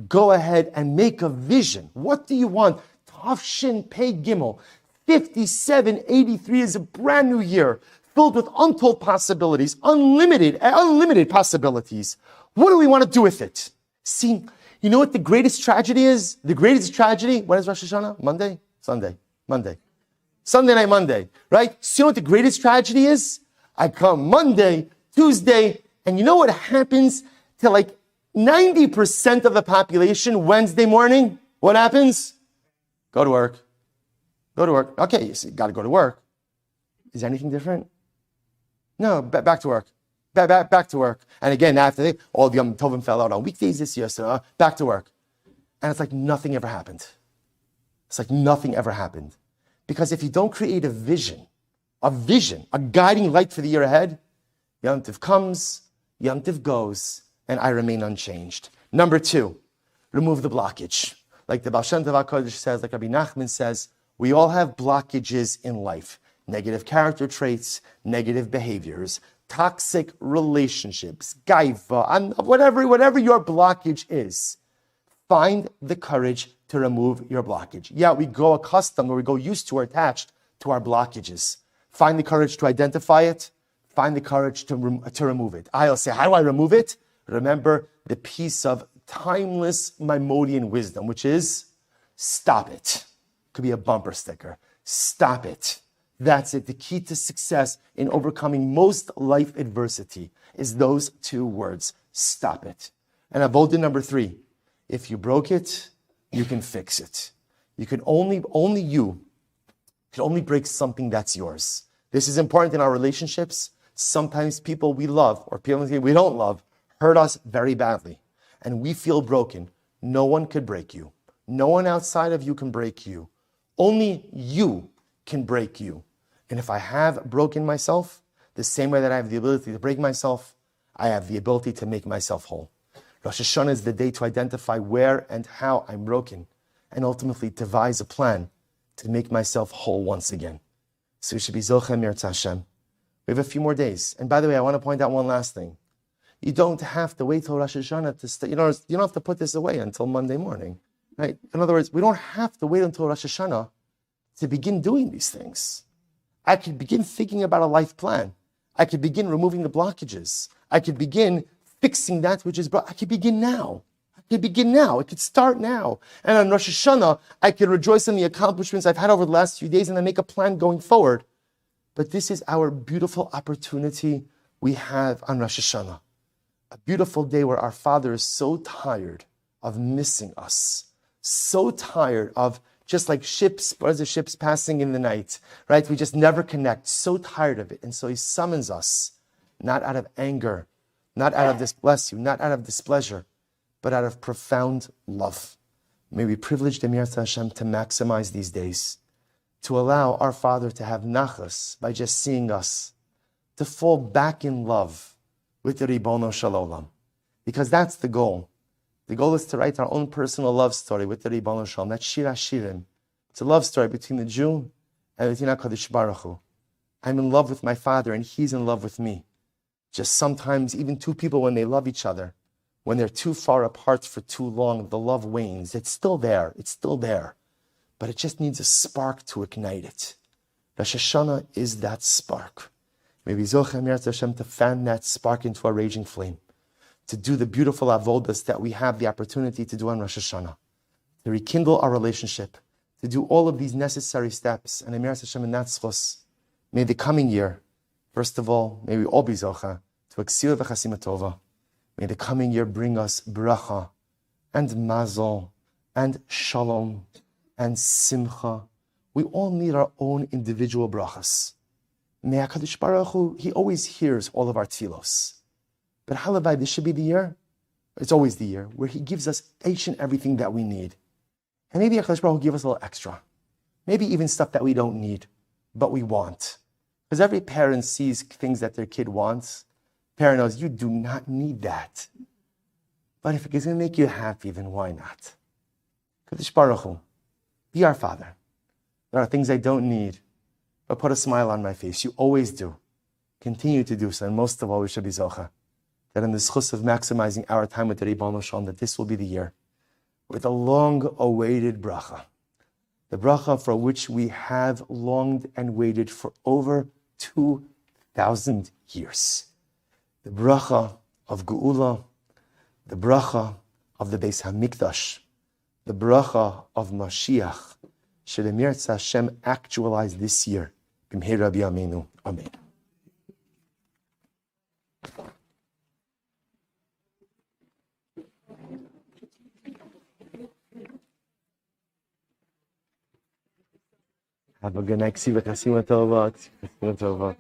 Go ahead and make a vision. What do you want? Tav Shin Pei Gimel. 5783 is a brand new year filled with untold possibilities, unlimited possibilities. What do we want to do with it? See, you know what the greatest tragedy is? The greatest tragedy, when is Rosh Hashanah? Monday? Sunday. Monday. Sunday night, Monday, right? So you know what the greatest tragedy is? I come Monday, Tuesday, and you know what happens to like 90% of the population Wednesday morning? What happens? Go to work. Go to work. Okay, you got to go to work. Is anything different? No, back to work. Back to work. And again, after all the Yom Tovim fell out on weekdays this year, so back to work. And it's like nothing ever happened. It's like nothing ever happened. Because if you don't create a vision, a guiding light for the year ahead, Yom Tov comes, Yom Tov goes, and I remain unchanged. Number two, remove the blockage. Like the Baal Shem Tov HaKadosh says, like Rabbi Nachman says, we all have blockages in life. Negative character traits, negative behaviors, toxic relationships, gaiva, and whatever your blockage is. Find the courage to remove your blockage. Yeah, we go accustomed or we go used to or attached to our blockages. Find the courage to identify it. Find the courage to remove it. I'll say, how do I remove it? Remember the piece of timeless Maimonian wisdom, which is stop it. Could be a bumper sticker. Stop it. That's it. The key to success in overcoming most life adversity is those two words. Stop it. And avoda number three. If you broke it, you can fix it. You can only you can only break something that's yours. This is important in our relationships. Sometimes people we love or people we don't love hurt us very badly. And we feel broken. No one could break you. No one outside of you can break you. Only you can break you. And if I have broken myself, the same way that I have the ability to break myself, I have the ability to make myself whole. Rosh Hashanah is the day to identify where and how I'm broken, and ultimately devise a plan to make myself whole once again. So we should be Zochem Yirtzeh Hashem. We have a few more days. And by the way, I want to point out one last thing. You don't have to wait till Rosh Hashanah to start. You don't have to put this away until Monday morning. Right? In other words, we don't have to wait until Rosh Hashanah to begin doing these things. I could begin thinking about a life plan. I could begin removing the blockages. I could begin fixing that which is brought. I could begin now. I could start now. And on Rosh Hashanah, I could rejoice in the accomplishments I've had over the last few days and I make a plan going forward. But this is our beautiful opportunity we have on Rosh Hashanah. A beautiful day where our Father is so tired of missing us. So tired of just like ships, what is the ships passing in the night, right? We just never connect. So tired of it. And so he summons us, not out of anger, not out of not out of displeasure, but out of profound love. May we privilege the Yirtzeh Hashem to maximize these days, to allow our Father to have nachas by just seeing us, to fall back in love with the Ribono Shel Olam, because that's the goal. The goal is to write our own personal love story with the Ribono Shel Olam. That's Shir HaShirim. It's a love story between the Jew and between HaKadosh Baruch Hu. I'm in love with my Father and He's in love with me. Just sometimes, even two people, when they love each other, when they're too far apart for too long, the love wanes. It's still there. But it just needs a spark to ignite it. Rosh Hashanah is that spark. May we Zochem Yirtzeh Hashem to fan that spark into a raging flame, to do the beautiful avodas that we have the opportunity to do on Rosh Hashana, to rekindle our relationship, to do all of these necessary steps. And Emir Hashem and Natzchos, may the coming year, first of all, may we all be zocha to Aksir v'chasima tova. May the coming year bring us bracha and mazal and shalom and simcha. We all need our own individual brachas. May HaKadosh Baruch Hu, He always hears all of our tefillos. But halavai, this should be the year, it's always the year, where He gives us each and everything that we need. And maybe HaKadosh Baruch Hu give us a little extra. Maybe even stuff that we don't need, but we want. Because every parent sees things that their kid wants. Parent knows, you do not need that. But if it's going to make you happy, then why not? HaKadosh Baruch Hu, be our Father. There are things I don't need, but put a smile on my face. You always do. Continue to do so. And most of all, we should be zocha, that in the schus of maximizing our time with the Ribbon Shalom, that this will be the year with a long-awaited bracha. The bracha for which we have longed and waited for over 2,000 years. The bracha of Geula, the bracha of the Beis HaMikdash, the bracha of Mashiach, should Emir Hashem actualize this year. B'mhei Rabbi Yameinu. Amen. Have a good night. Ksivah Kasima Tova.